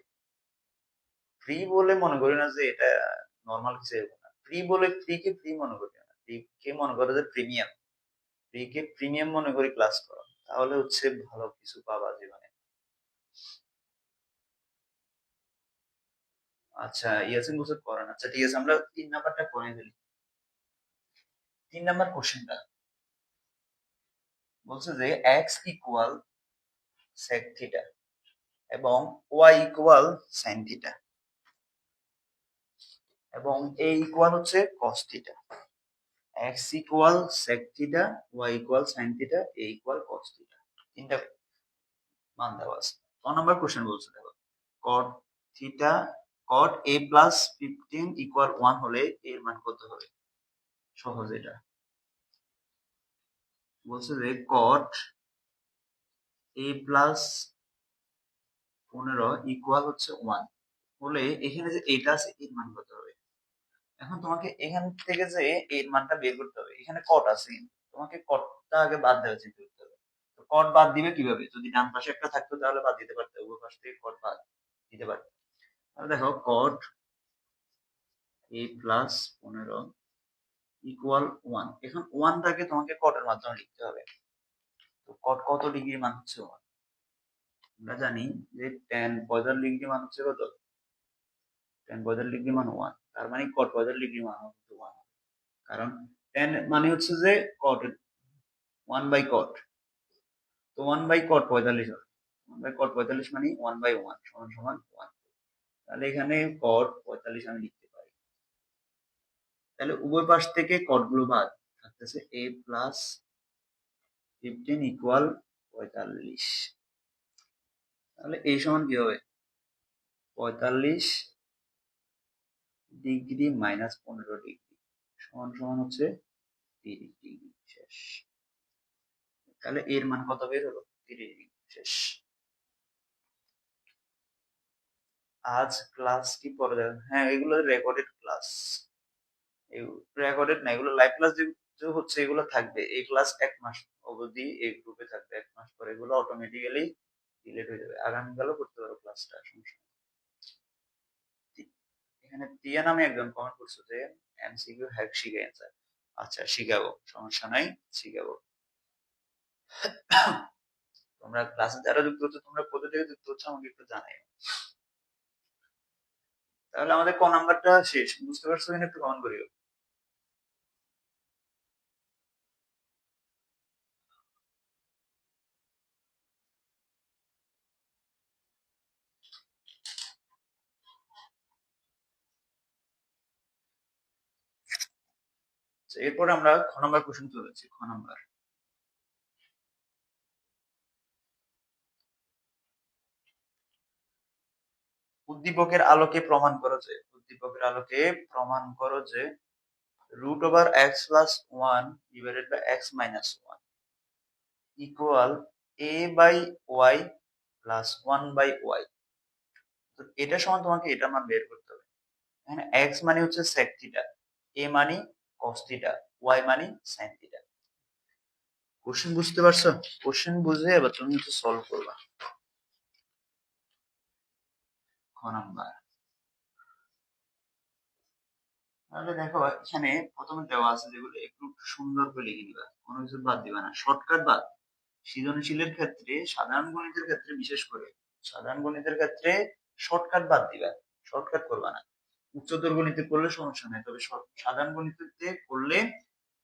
ফ্রি বলে মনে করি না যে এটা নর্মাল কিছু, এরকম না। ফ্রি বলে ফ্রি কে ফ্রি মনে করি না, ফ্রি কে মনে করো যে প্রিমিয়াম, ফ্রি কে প্রিমিয়াম মনে করি ক্লাস করো, তাহলে হচ্ছে ভালো কিছু পাবা জীবনে। আচ্ছা ইয়াসিন বলছে করেন, আচ্ছা ঠিক আছে আমরা 3 নাম্বারটা করে ফেলি। 3 নাম্বার কোশ্চেনটা বলছে যে এক্স ইকুয়াল সেক থিটা এবং ওয়াই ইকুয়াল সাইন থিটা এবং এ ইকুয়াল হচ্ছে cos theta. X equal sec theta, Y equal sine theta, a equal cos theta, 3টা মান দেওয়া আছে। 1 নম্বর কোশ্চেন বলছে দেখো, cot theta cot a plus 15 equal 1 হলে এর মান কত হবে? সহজ এটা। বলছে যে কট এ প্লাস 15 ইকুয়াল হচ্ছে 1 হলে এখানে যে এটা আছে এর মান কত হবে? এখন তোমাকে এখান থেকে যে এর মানটা বের করতে হবে, এখানে কট আছে তোমাকে কটটা আগে বাদ দেওয়া চিন্তা করতে হবে। তো কট বাদ দিবে কিভাবে? যদি ডান পাশে একটা থাকতো তাহলে বাদ দিতে পারতে, উভয় পাশ থেকে কট বাদ দিতে পারতে। তাহলে দেখো কট এ প্লাস 15 ইকুয়াল 1, এখন 1টাকে তোমাকে কটের মাধ্যমে লিখতে হবে। তো কট কত ডিগ্রি মান হচ্ছে 1? আমরা জানি যে tan 45 ডিগ্রি মান হচ্ছে কত? tan 45 ডিগ্রি মান 1, তার মানে cot 45 ডিগ্রি মান হচ্ছে 1, কারণ tan মানে হচ্ছে যে cot 1 বাই cot, তো 1 বাই cot 45 হবে, 1 বাই cot 45 মানে 1 বাই 1 সমান সমান 1, তাহলে এখানে cot 45 আমি লিখতে পারি। তাহলে উভয় পাশ থেকে cot গুলো বাদ থাকতেছে a প্লাস 15 ইকুয়াল 45, তাহলে এই সমান কি হবে? 45 ডিগ্রি মাইনাস 15 ডিগ্রি সমান সমান হচ্ছে 30 ডিগ্রি শেষ। তাহলে এর মান কত বের হলো? 30 ডিগ্রি শেষ। আজ ক্লাস কি পড়া যাবে? হ্যাঁ এগুলো রেকর্ডেড ক্লাস, রেকর্ডেড না, এগুলো লাইভ ক্লাস যে হচ্ছে এগুলো থাকবে, এই ক্লাস 1 মাস অবধি এই গ্রুপে থাকবে, 1 মাস পরে এগুলো অটোমেটিক্যালি ডিলিট হয়ে যাবে। আগামীকালও করতে পারো ক্লাসটা, সমস্যা নেই। এখানে টিয়া নামে একজন কমেন্ট করছে যে এমসিকিউ হ্যাক শিখে অ্যান্সার, আচ্ছা শিখাবো, সমস্যা নাই, শিখাবো। তোমরা ক্লাসে যারা যুক্ত হচ্ছে তোমরা কোথা থেকে যুক্ত হচ্ছে আমাকে একটু জানাই। তাহলে আমাদের ক নাম্বারটা শেষ, বুঝতে পারছো কিনা একটু কমেন্ট করিও। এরপর আমরা খ নাম্বার কোশ্চেন চলে যাচ্ছি। খ নাম্বার, উদ্দীপকের আলোকে প্রমাণ করো যে, উদ্দীপকের আলোকে প্রমাণ করো যে root over X plus 1 divided by X minus 1 equal A by Y plus 1 by Y. তো এটা সমান তোমাকে এটা মান বের করতে হবে। এখানে এক্স মানে হচ্ছে sec থিটা, এ মানে cos থিটা, ওয়াই মানে sin থিটা। কোশ্চেন বুঝতে পারছো? কোশ্চেন বুঝে এবার তুমি হচ্ছে সলভ করবা। খ নাম্বার, তাহলে দেখো এখানে প্রথমে দেওয়া আছে যেগুলো একটু সুন্দর করে লিখে নিবা, কোনো কিছু বাদ দিবা না, শর্টকাট বাদ। সৃজনশীলের ক্ষেত্রে, সাধারণ গণিতের ক্ষেত্রে বিশেষ করে সাধারণ গণিতের ক্ষেত্রে শর্টকাট বাদ দিবা, শর্টকাট করবা না। উচ্চতর গণিতে করলে সমস্যা নাই, তবে সাধারণ গণিতে করলে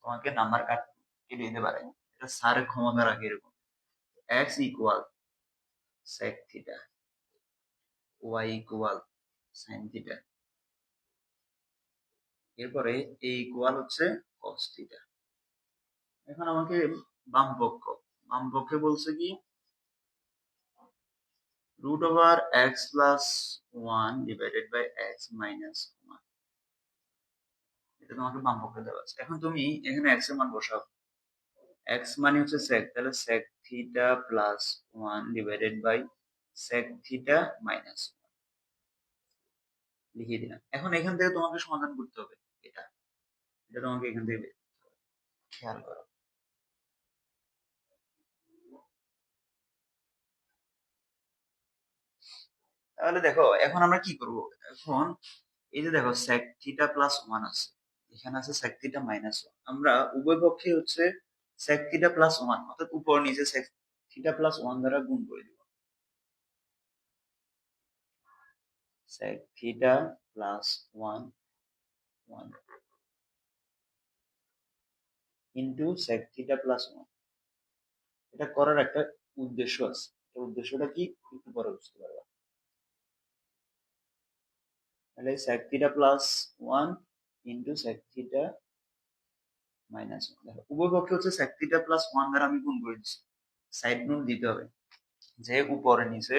তোমাকে নাম্বার কেটে দিতে পারে। এটা স্যারের ক্ষমতা রাখে এরকম। X equal sec theta, Y equal sine theta, এরপরে এ ইকুয়াল হচ্ছে কস থিটা। এখন আমাকে বাম পক্ষে বলছে কি root over x plus 1 divided by x minus 1, এটা তোমাকে বাম পক্ষে দেওয়া আছে। এখন তুমি এখানে x এর মান বসাও। x মানে হচ্ছে sec, তাহলে sec theta plus 1 divided by sec theta minus 1 লিখে দিলাম। এখন এখান থেকে তোমাকে সমাধান করতে হবে এটা, এটা তোমাকে এখান থেকে বের করতে হবে। খেয়াল করো, তাহলে দেখো এখন আমরা কি করব। এখন এই যে দেখো sec theta plus 1 আছে, এখানে আছে sec theta minus 1, আমরা উভয় পক্ষে হচ্ছে sec theta plus 1 অর্থাৎ উপর নিচে sec theta plus 1 দ্বারা গুণ করে দিব। sec theta plus 1 1 into sec theta plus 1। এটা করার একটা উদ্দেশ্য আছে, এই উদ্দেশ্যটা কি একটু পরে বুঝতে পারবা। তাহলে sec theta plus 1 into sec theta minus 1, দেখো উভয় পক্ষে হচ্ছে sec theta plus 1 দ্বারা আমি গুণ করে দিচ্ছি। সাইড নোট দিতে হবে যে উপরে নিচে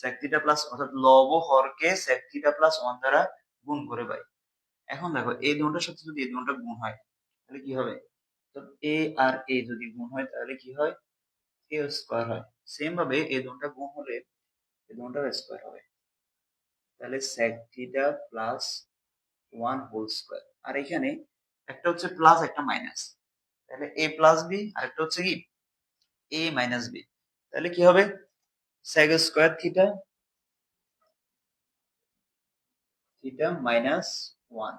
sec theta প্লাস অর্থাৎ লব হরকে sec theta প্লাস 1 দ্বারা গুণ করে পাই। এখন দেখো এই দুটোর সাথে যদি এই দুটোটা গুণ হয় তাহলে কি হবে, তো a আর a যদি গুণ হয় তাহলে কি হয়, a স্কয়ার হয়। সেম ভাবে এই দুটোটা গুণ হলে এই দুটোটার স্কয়ার হবে, তাহলে sec theta plus 1 whole square. আর এখানে একটা হচ্ছে প্লাস একটা মাইনাস, তাহলে a প্লাস b আর একটা হচ্ছে কি a মাইনাস b, তাহলে কি হবে sec square theta theta minus 1,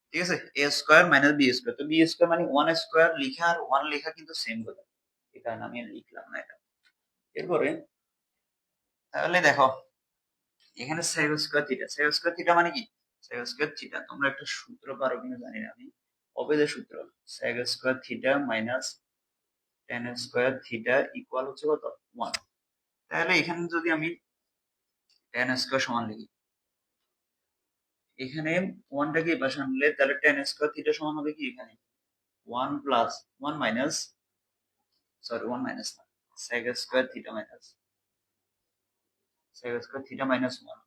ঠিক আছে, এ স্কয়ার মাইনাস বি স্কয়ার। তো বি স্কয়ার মানে 1 স্কয়ার লেখা আর 1 লেখা কিন্তু সেম কথা, এটা আমি লিখলাম না এটা। এরপরে তাহলে দেখো এখানে sec square theta, sec square theta মানে কি, sec স্কয়ার থিটা তোমরা একটা সূত্র পারো কিনা জানি না আমি, অবেদের সূত্র sec square theta minus tan square theta equal হচ্ছে কত 1। তাহলে এখানে যদি আমি tan স্কয়ার সমান লিখি, এখানে 1 টাকে এই পাশে আনলে তাহলে tan স্কয়ার থিটা সমান হবে কি এখানে 1 প্লাস 1 মাইনাস, সরি 1 মাইনাস না, sec square theta minus sec square theta minus 1।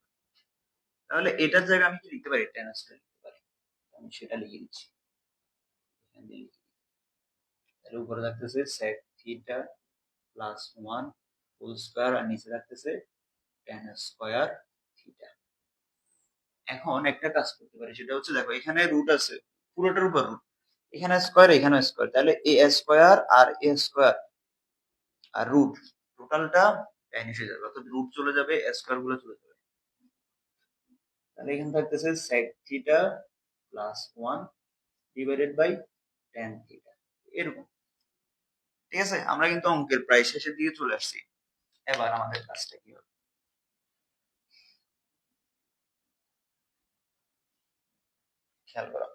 তাহলে এটার জায়গায় আমি কি লিখতে পারি, tan স্কয়ার লিখতে পারি, আমি সেটা লিখে দিচ্ছি। এখান দিয়ে লিখে দিই। তাহলে উপরে থাকতেছে sec theta plus 1 whole square আর নিচে থাকতেছে tan স্কয়ার থিটা। এখন একটা কাজ করতে পারি, সেটা হচ্ছে দেখো এখানে রুট আছে, পুরোটার উপর রুট, এখানে স্কয়ার এখানে স্কয়ার, তাহলে a স্কয়ার আর a স্কয়ার আর রুট টোটালটা tan এসে যাবে, অর্থাৎ রুট চলে যাবে স্কয়ার গুলো চলে যাবে। তাহলে এখানে থাকতেছে sec theta plus 1 divided by tan theta, এরকম। ঠিক আছে, আমরা কিন্তু অঙ্কের প্রায় শেষের দিকে চলে আসছি। এবার আমাদের কাজটা কি হবে, খেয়াল করো।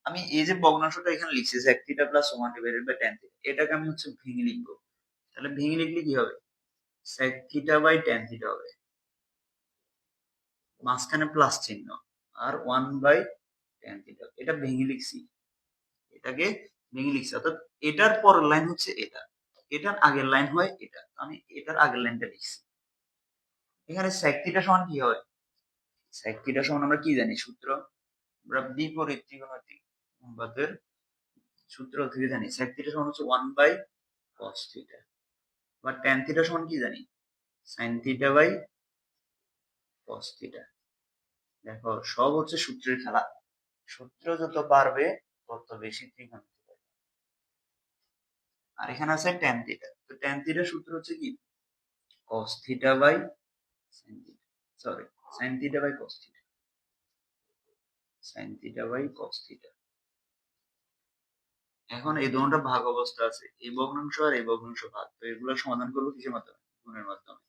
আমি এই যে ভগ্নাংশটা এখানে লিখছি sec theta plus 1 divided by tan theta, এটাকে আমি হচ্ছে ভেঙে লিখবো। তাহলে ভেঙে লিখলে কি হবে, sec theta by tan theta হবে, মাঝখানে প্লাস চিহ্ন আর 1 বাই tan থিটা, এটা ভেঙে লিখছি, এটাকে ভেঙে লিখছি, অর্থাৎ এটার পরের লাইন হচ্ছে এটা, এটার আগের লাইন হয় এটা, আমি এটার আগের লাইনটা লিখছি। এখানে sec থিটা সমান কি হয়, sec থিটা সমান আমরা কি জানি সূত্র, আমরা বিপরীত ত্রিকোণমিতিক অনুপাতের সূত্র থেকে জানি sec থিটা সমান হচ্ছে 1 বাই cos থিটা, বা tan থিটা সমান কি জানি sin theta by cos theta. দেখো সব হচ্ছে সূত্রের খেলা, সূত্র যত পারবে তত বেশি ত্রিকোণমিতি পাবে। আর এখানে আছে tan থিটা, তো tan থিটার সূত্র হচ্ছে কি cos theta by sin theta, sorry sin theta by cos theta, sin theta by cos theta. এখন এই দুটোটা ভাগ অবস্থা আছে, এই ভগ্নাংশ আর এই ভগ্নাংশ ভাগ, তো এগুলো সমাধান করবো কিসের মাধ্যমে, গুণের মাধ্যমে।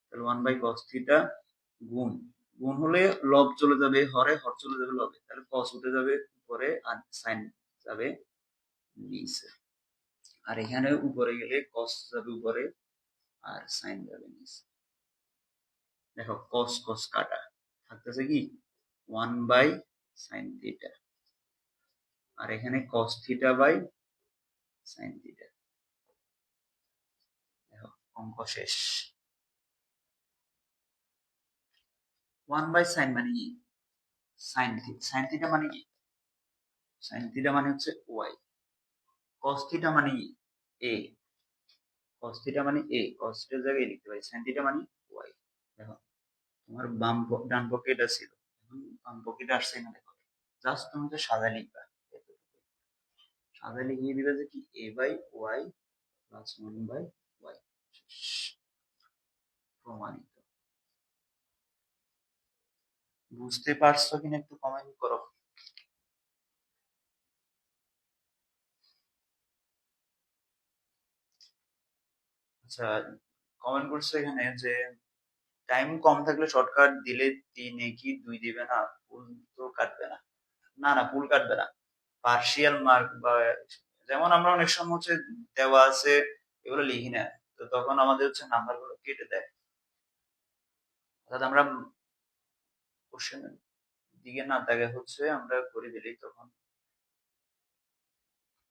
তাহলে 1/cos থিটা গুণ গুণ হলে লব চলে যাবে হরে, হর চলে যাবে লবে, তাহলে cos উঠে যাবে উপরে আর sin যাবে নিচে। আর এখানে উপরে গেলে cos যাবে উপরে আর sin যাবে নিচে। দেখো cos cos কাটা থাকতেছে কি 1/sin থিটা, আর এখানে cos theta by sin theta. দেখো অঙ্ক শেষ। 1/sin মানে কি? sin থিটা মানে কি? sin থিটা মানে হচ্ছে y, cos থিটা মানে কি? a, cos থিটা মানে a, cos থিটার জায়গায় লিখতে পারি sin থিটা মানে y। দেখো তোমার ডান পক্ষে এটা ছিল, এখন বাম পক্ষে এটা আসছে না। দেখো জাস্ট তুমি তো সাদা লিখবা, সাদা লিখিয়ে দিবে যে কি a by Y plus 1/y প্রমাণিত। বুঝতে পারছো কিনা একটু কমেন্ট করো। আচ্ছা, কমেন্ট করছে এখানে যে টাইম কম থাকলে শর্টকাট দিলে 3 কি 2 দিবে না, ফুল তো কাটবে না। না না, ফুল কাটবে না, পার্শিয়াল মার্ক বা যেমন আমরা অনেক সময় হচ্ছে দেওয়া আছে এগুলো লিখি না, তো তখন আমাদের হচ্ছে নাম্বার গুলো কেটে দেয়, অর্থাৎ আমরা কোশ্চেনের দিকে না তাকে হচ্ছে আমরা করে দিলেই তখন,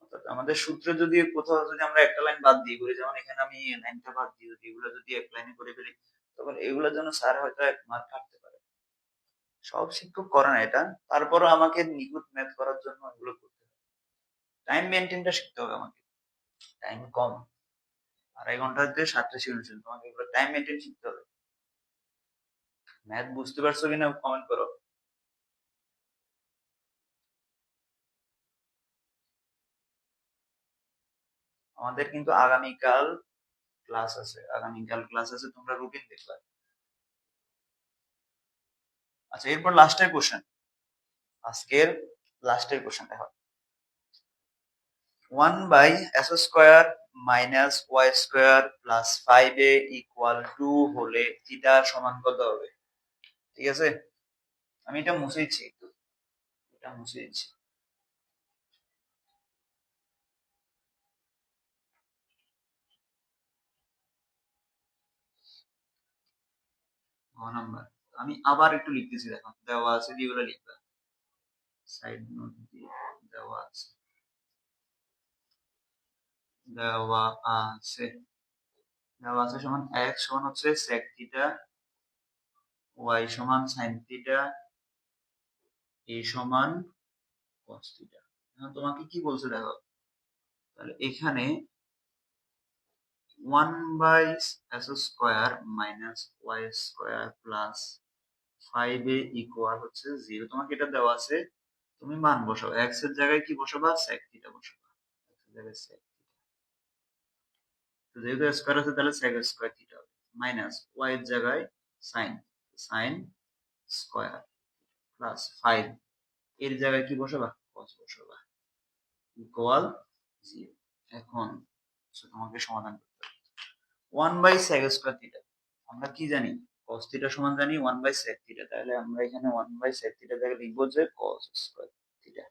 অর্থাৎ আমাদের সূত্রে যদি কোথাও যদি আমরা একটা লাইন বাদ দিয়ে করি, যেমন এখানে আমি লাইনটা বাদ দিয়ে যদি এগুলো যদি এক লাইনে করে ফেলি, তখন এগুলোর জন্য স্যার হয়তো 1 মার্ক কাটতে পারে। সব শিক্ষক করে না এটা, তারপরও আমাকে নিখুঁত ম্যাথ করার জন্য এগুলো করতে হবে। টাইম মেনটেনটা শিখতে হবে আমাকে, টাইম কম, 2.5 ঘন্টাতে 7টা সৃজনশীল, তোমাকে এগুলো টাইম মেনটেন শিখতে হবে। ম্যাথ বুঝতে পারছো কিনা কমেন্ট করো। আমাদের কিন্তু আগামীকাল ক্লাস আছে, তোমরা রুটিন দেখবা। আচ্ছা, এরপর লাস্টের কোশ্চেন, আজকের লাস্টের কোশ্চেন দেখো, 1/s² minus Y square plus 5a equal 2 হলে থিটা সমান কত হবে? ঠিক আছে, আমি এটা মুছে দিচ্ছি, একটু এটা মুছে দিচ্ছি। নাম্বার আমি আবার একটু লিখতেছি, দেখো দেওয়া আছে যেগুলো লিখবা, সাইড নোট দিয়ে দেওয়া আছে, দেওয়া আছে দেওয়া আছে সমান x সমান হচ্ছে sec থিটা, y সমান sin থিটা, a সমান cos থিটা। এখন তোমাকে কি বলছে দেখো, তাহলে এখানে 1/s² minus Y square plus 5a equal হচ্ছে 0, তোমাকে এটা দেওয়া আছে, তুমি মান বসাও, x এর জায়গায় কি বসাবা, sec থিটা বসাবা, x এর জায়গায় sec থিটা, তো যেহেতু স্কয়ার আছে তাহলে sec স্কয়ার থিটা হবে, মাইনাস y এর জায়গায় sin স্কয়ার প্লাস 5 এর জায়গায় কি বসাবা, cos বসাবা, ইকুয়াল 0। এখন তোমাকে সমাধান করতে হবে 1/sec স্কয়ার থিটা, আমরা কি জানি cos থিটা সমান জানি 1/sec থিটা, তাহলে আমরা এখানে 1/sec থিটা জায়গায় লিখবো যে cos square theta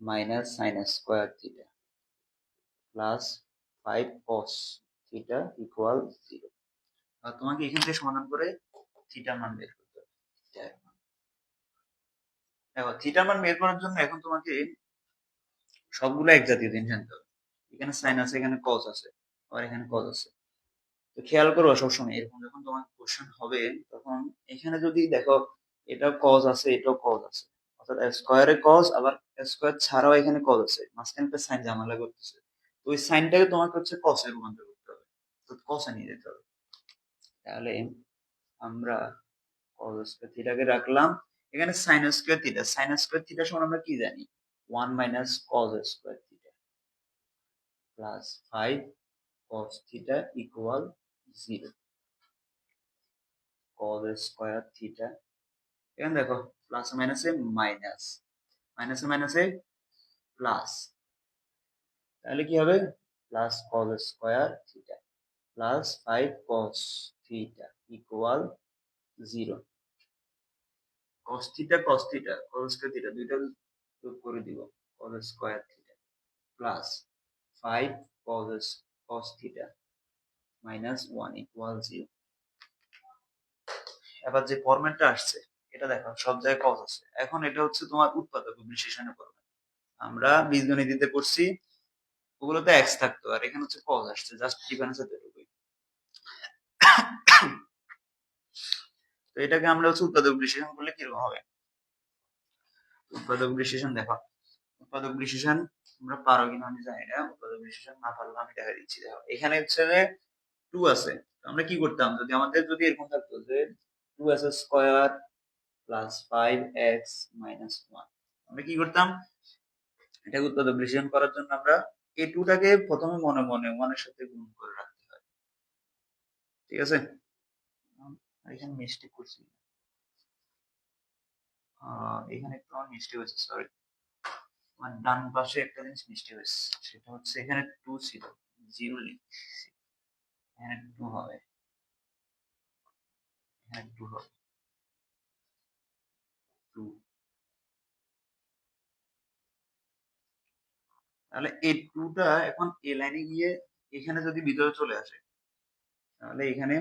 minus sin square theta plus 5 cos theta equal 0। আর তোমাকে এখান থেকে সমাধান করে থিটার মান বের করতে হবে। দেখো থিটার মান বের করার জন্য এখন তোমাকে সবগুলো এক জাতীয় জিনিস জানতে হবে, এখানে সাইন আছে, এখানে কস আছে, আবার এখানে কস আছে, তো খেয়াল করো সবসময় এরকম যখন তোমার কোশ্চেন হবে তখন এখানে যদি দেখো এটা কজ আছে এটাও কজ আছে, অর্থাৎ স্কোয়ারে কজ আবার স্কোয়ার ছাড়াও এখানে কজ আছে, মাঝখানে একটা সাইন ঝামেলা করতেছে, তো ওই সাইনটাকে তোমাকে হচ্ছে কসে রূপান্তর করতে হবে, তো কসে নিয়ে যেতে হবে। তাহলে আমরা cos স্কয়ার থিটাকে রাখলাম, এখানে sin স্কয়ার থিটা, সমান আমরা কি জানি 1 minus cos square theta plus 5 cos theta equal 0, cos square theta, এখানে দেখো প্লাস মাইনাসে মাইনাস, মাইনাসে মাইনাসে প্লাস, তাহলে কি হবে plus cos square theta plus 5 cos theta equal 0। cos theta cos square theta দুইটা যোগ করে দিব cos square theta plus 5 cos theta minus 1 equal 0। এবার যে ফরম্যাটটা আসছে এটা দেখো সব জায়গায় cos আছে। এখন এটা হচ্ছে তোমার উৎপাদক বিশ্লেষণের ফরম্যাট। আমরা বীজগণিতে পড়ছি ওগুলোতে x থাকতো আর এখানে হচ্ছে cos আসছে, জাস্ট ডিফারেন্স এতটুকুই। তো এটাকে আমরা হচ্ছে উৎপাদক বিশ্লেষণ করলে কিরকম হবে। উৎপাদক বিশ্লেষণ দেখো, উৎপাদক বিশ্লেষণ আমরা পারো কিনা আমি জানি না, উৎপাদক বিশ্লেষণ না পারলে আমি দেখা দিচ্ছি। দেখো এখানে হচ্ছে যে 2 আছে, আমরা কি করতাম যদি আমাদের যদি এরকম থাকতো যে 2s square plus 5x minus 1, আমরা কি করতাম এটাকে উৎপাদক বিশ্লেষণ করার জন্য আমরা এই 2 টাকে প্রথমে মনে মনে 1 এর সাথে গুণ করে রাখতে হয়, ঠিক আছে। এখানে মিস্টেক করছি, এখানে একটু আমার মিস্টেক হয়েছে, সরি। আমার ডান পাশে একটা জিনিস মিস্টেক হয়েছে, সেটা হচ্ছে এখানে 2 ছিল, 0 লিখছি, এখানে 2 হবে, এখানে 2 হবে, 2। তাহলে এই 2 টা এখন এ লাইনে গিয়ে এখানে যদি ভিতরে চলে আসে তাহলে এখানে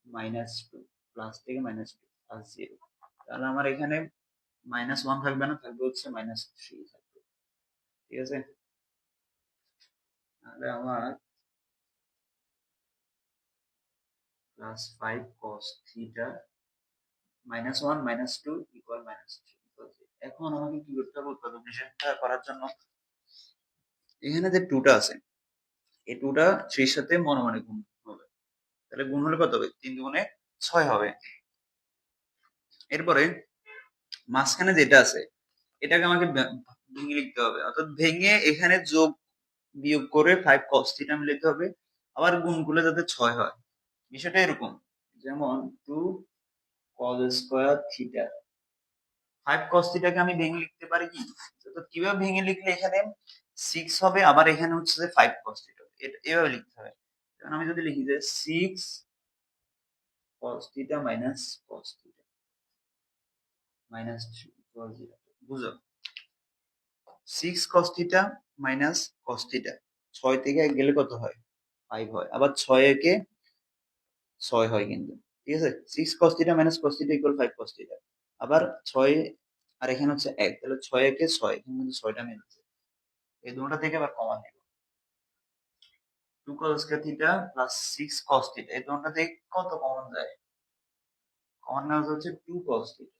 -2 প্লাস থেকে -2 প্লাস 0, তাহলে আমার এখানে -1 থাকবে না, থাকবে হচ্ছে -3 থাকবে, ঠিক আছে। তাহলে আমার প্লাস 5 cos থিটা -1 -2 ইকুয়াল -3। এখন আমাকে কি করতে হবে উৎপাদক বিশ্লেষণটা করার জন্য, এখানে যে 2 টা আছে এই 2 টা 3 এর সাথে মনে মনে গুণ হবে, তাহলে গুণ হলে কত হবে, 3 দুগুণে 6 হবে। এরপরে মাঝখানে যেটা আছে এটাকে আমাকে ভেঙে লিখতে হবে, অর্থাৎ ভেঙে এখানে যোগ বিয়োগ করে 5 cos থিটা আমি লিখতে হবে, আবার গুণ করলে যাতে 6 হয়। বিষয়টা এরকম, যেমন 2 cos স্কয়ার থিটা, 5 cos থিটাকে আমি ভেঙে লিখতে পারি কি, তো কিভাবে ভেঙে লিখলে এখানে 6 হবে, আবার এখানে হচ্ছে যে 5 cos থিটা, এটা এভাবে লিখতে হবে। কারণ আমি যদি লিখি যে 6 cos theta minus cos theta minus 3 equal 0, বুঝো 6 cos theta minus cos theta 6 থেকে 1 গেলে কত হয়, 5 হয়, আবার 6 একে 6 হয় কিন্তু, ঠিক আছে। 6 cos theta minus cos theta equal 5 cos theta, আবার 6 আর এখানে হচ্ছে 1, তাহলে 6 একে 6, এখানে কিন্তু 6টা মিলছে, এই দুটোটা থেকে আবার কমন নেব, 2 cos theta plus 6 cos theta, এই দুটোটা থেকে কত কমন যায়, কমন নেওয়া হচ্ছে 2 cos থিটা,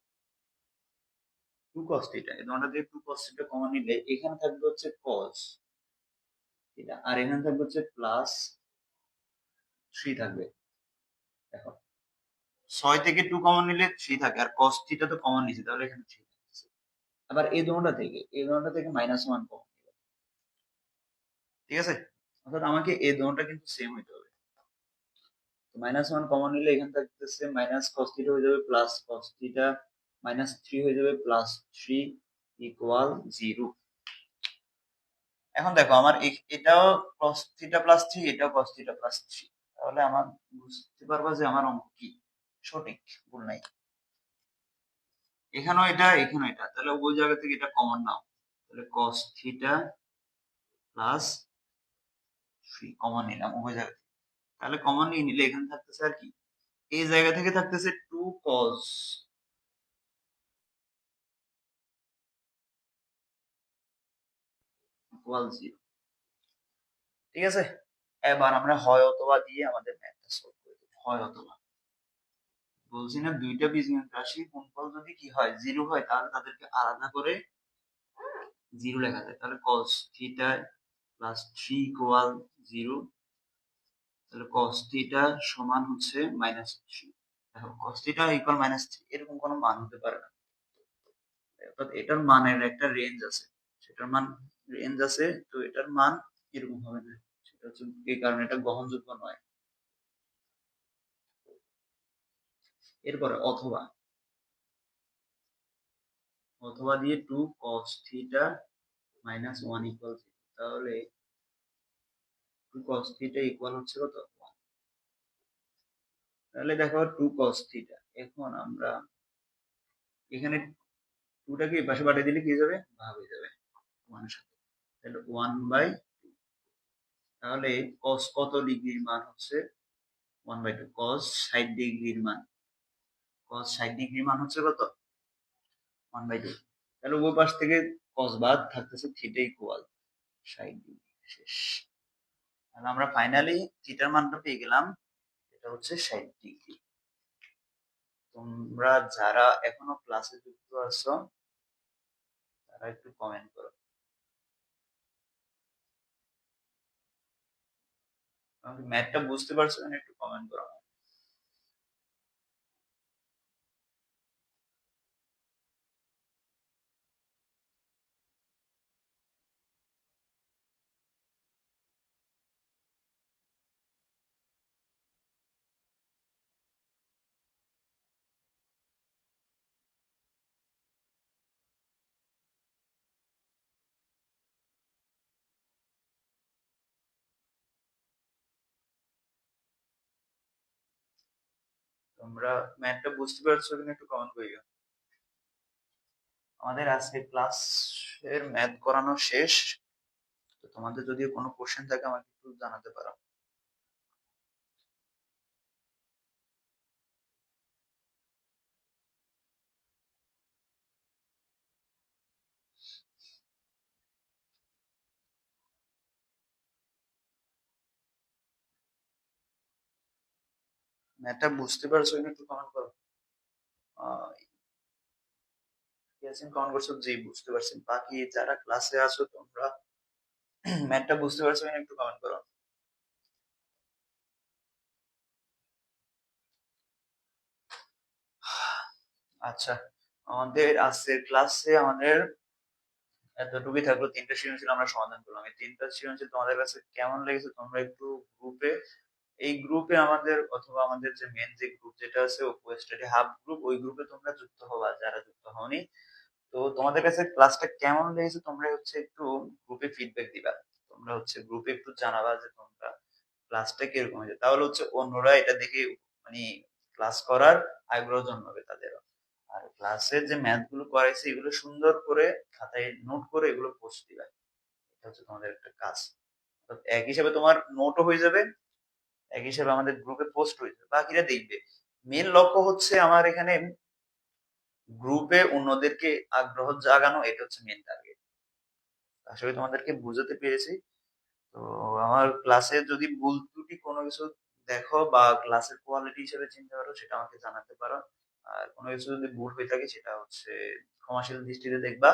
2 cos থিটা, এই দুটোটা থেকে 2 cos থিটা কমন নিলে এখানে থাকবে হচ্ছে cos থিটা আর এখানে থাকবে হচ্ছে প্লাস 3 থাকবে। দেখো 6 থেকে 2 কমন নিলে 3 থাকে, আর cos থিটা তো কমন নিছে, তাহলে এখানে 3 থাকছে। আবার এই দুটোটা থেকে -1 কমন নিবে, ঠিক আছে। অর্থাৎ আমাকে এই দুটোটা কিন্তু সেম হইতে হবে। -1 কমন নিলে এখানে থাকতেছে মাইনাস cos থিটা হয়ে যাবে প্লাস cos থিটা -3 হয়ে যাবে প্লাস 3 ইকুয়াল 0। এখন দেখো আমার এটাও cos থিটা প্লাস 3, এটাও cos থিটা প্লাস 3, তাহলে আমার বুঝতে পারবা যে আমার অঙ্ক কি সঠিক, ভুল নাই। এখানেও এটা এখানেও এটা, তাহলে ওই জায়গা থেকে এটা কমন নাও, তাহলে cos থিটা প্লাস 3 কমন নিলাম ওই জায়গা থেকে, তাহলে কমন নিয়ে নিলে এখানে থাকতেছে আর কি, এই জায়গা থেকে থাকতেছে 2 cos ইকুয়াল 0, ঠিক আছে। এবার আমরা হয় অথবা দিয়ে আমাদের ম্যাথটা সলভ করে দেব, হয় অথবা। বলছি না দুইটা বীজগণিত রাশি গুণফল যদি কি হয় 0 হয় তাহলে তাদেরকে আলাদা করে 0 লেখা যায়, তাহলে cos থিটা প্লাস 3 ইকুয়াল 0, তাহলে cos থিটা সমান হচ্ছে -3। দেখো cos থিটা ইকুয়াল -3 এরকম কোনো মান হতে পারে না, অর্থাৎ এটার মানের একটা রেঞ্জ আছে, সেটার মান রেঞ্জ আছে, তো এটার মান এরকম হবে না, সেটা হচ্ছে এই কারণে এটা গ্রহণযোগ্য নয়। এরপরে অথবা, অথবা দিয়ে 2 cos থিটা -1 ইকুয়াল 0, তাহলে 2 cos থিটা ইকুয়াল হচ্ছে কত, তাহলে দেখো 2 cos থিটা। এখন আমরা এখানে 2টাকে এই পাশে পাঠিয়ে দিলে কি হয়ে যাবে, ভাগ হয়ে যাবে 1 এর সাথে। তাহলে 1/, তাহলে cos কত ডিগ্রির মান হচ্ছে 1/2, cos 60 ডিগ্রির মান, cos 60 ডিগ্রির মান হচ্ছে কত 1/2। তাহলে উভয় পাশ থেকে cos বাদ, থাকতেছে থিটা ইকুয়াল 60 ডিগ্রি। শেষ। তাহলে আমরা ফাইনালি থিটার মানটা পেয়ে গেলাম, এটা হচ্ছে 60 ডিগ্রি। তোমরা যারা এখনো ক্লাসে যুক্ত আছো তারা একটু কমেন্ট করো। ম্যাথটা বুঝতে পারছো কিনা একটু কমেন্ট করো। তোমরা ম্যাথটা বুঝতে পারছো কিনা একটু কমেন্ট করিও। আমাদের আজকে ক্লাসের ম্যাথ করানো শেষ। তো তোমাদের যদি কোনো কোশ্চেন থাকে আমাকে একটু জানাতে পারো। ম্যাথটা বুঝতে পারছো কিনা একটু কমেন্ট করো। ইয়াসিন কমেন্ট করছো জি বুঝতে পারছি। বাকি যারা ক্লাসে আছো তোমরা ম্যাথটা বুঝতে পারছো কিনা একটু কমেন্ট করো। আচ্ছা, আমাদের আজকের ক্লাসে আমাদের এতটুকুই থাকলো। 3টা সৃজনশীল আমরা সমাধান করলাম। এই 3টা সৃজনশীল তোমাদের কাছে কেমন লেগেছে তোমরা একটু গ্রুপে, এই গ্রুপে আমাদের অথবা আমাদের যে মেন যে গ্রুপ যেটা আছে ওপো স্টাডি হাব গ্রুপ, ওই গ্রুপে তোমরা যুক্ত হবা যারা যুক্ত হওনি। তো তোমাদের কাছে ক্লাসটা কেমন লেগেছে তোমরা হচ্ছে একটু গ্রুপে ফিডব্যাক দিবা। তোমরা হচ্ছে গ্রুপে একটু জানাবা যে তোমরা ক্লাসটা কিরকম হয়েছে, তাহলে হচ্ছে অন্যরা এটা দেখে মানে ক্লাস করার আগ্রহ জন্মাবে তাদের। আর ক্লাসের যে ম্যাথ গুলো করাইছে এগুলো সুন্দর করে খাতায় নোট করে এগুলো পোস্ট দিবা। এটা হচ্ছে তোমাদের একটা কাজ। তো এক হিসাবে তোমার নোটও হয়ে যাবে, এক হিসাবে আমাদের গ্রুপে পোস্ট হয়ে যাবে, বাকিরা দেখবে। মেন লক্ষ্য হচ্ছে আমার এখানে গ্রুপে অন্যদেরকে আগ্রহ জাগানো, এটা হচ্ছে মেন টার্গেট। আসলে তোমাদেরকে বুঝাতে পেরেছি। তো আমার ক্লাসে যদি ভুল ত্রুটি কোনো কিছু দেখো বা ক্লাসের কোয়ালিটি হিসেবে চিন্তা করো সেটা আমাকে জানাতে পারো। আর কোনো কিছু যদি ভুল হয়ে থাকে সেটা হচ্ছে ক্ষমাশীল দৃষ্টিতে দেখবা।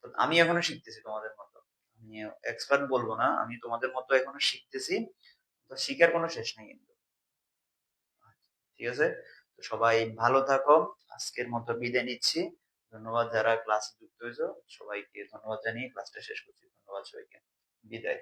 তো আমি এখনো শিখতেছি তোমাদের মতো, আমি এক্সপার্ট বলবো না, আমি তোমাদের মতো এখনো শিখতেছি। তো শিখার কোনো শেষ নেই কিন্তু। ঠিক আছে, তো সবাই ভালো থাকো। আজকের মতো বিদায় নিচ্ছি। ধন্যবাদ যারা ক্লাসে যুক্ত হয়েছো, সবাইকে ধন্যবাদ জানিয়ে ক্লাসটা শেষ করছি। ধন্যবাদ সবাইকে, বিদায়।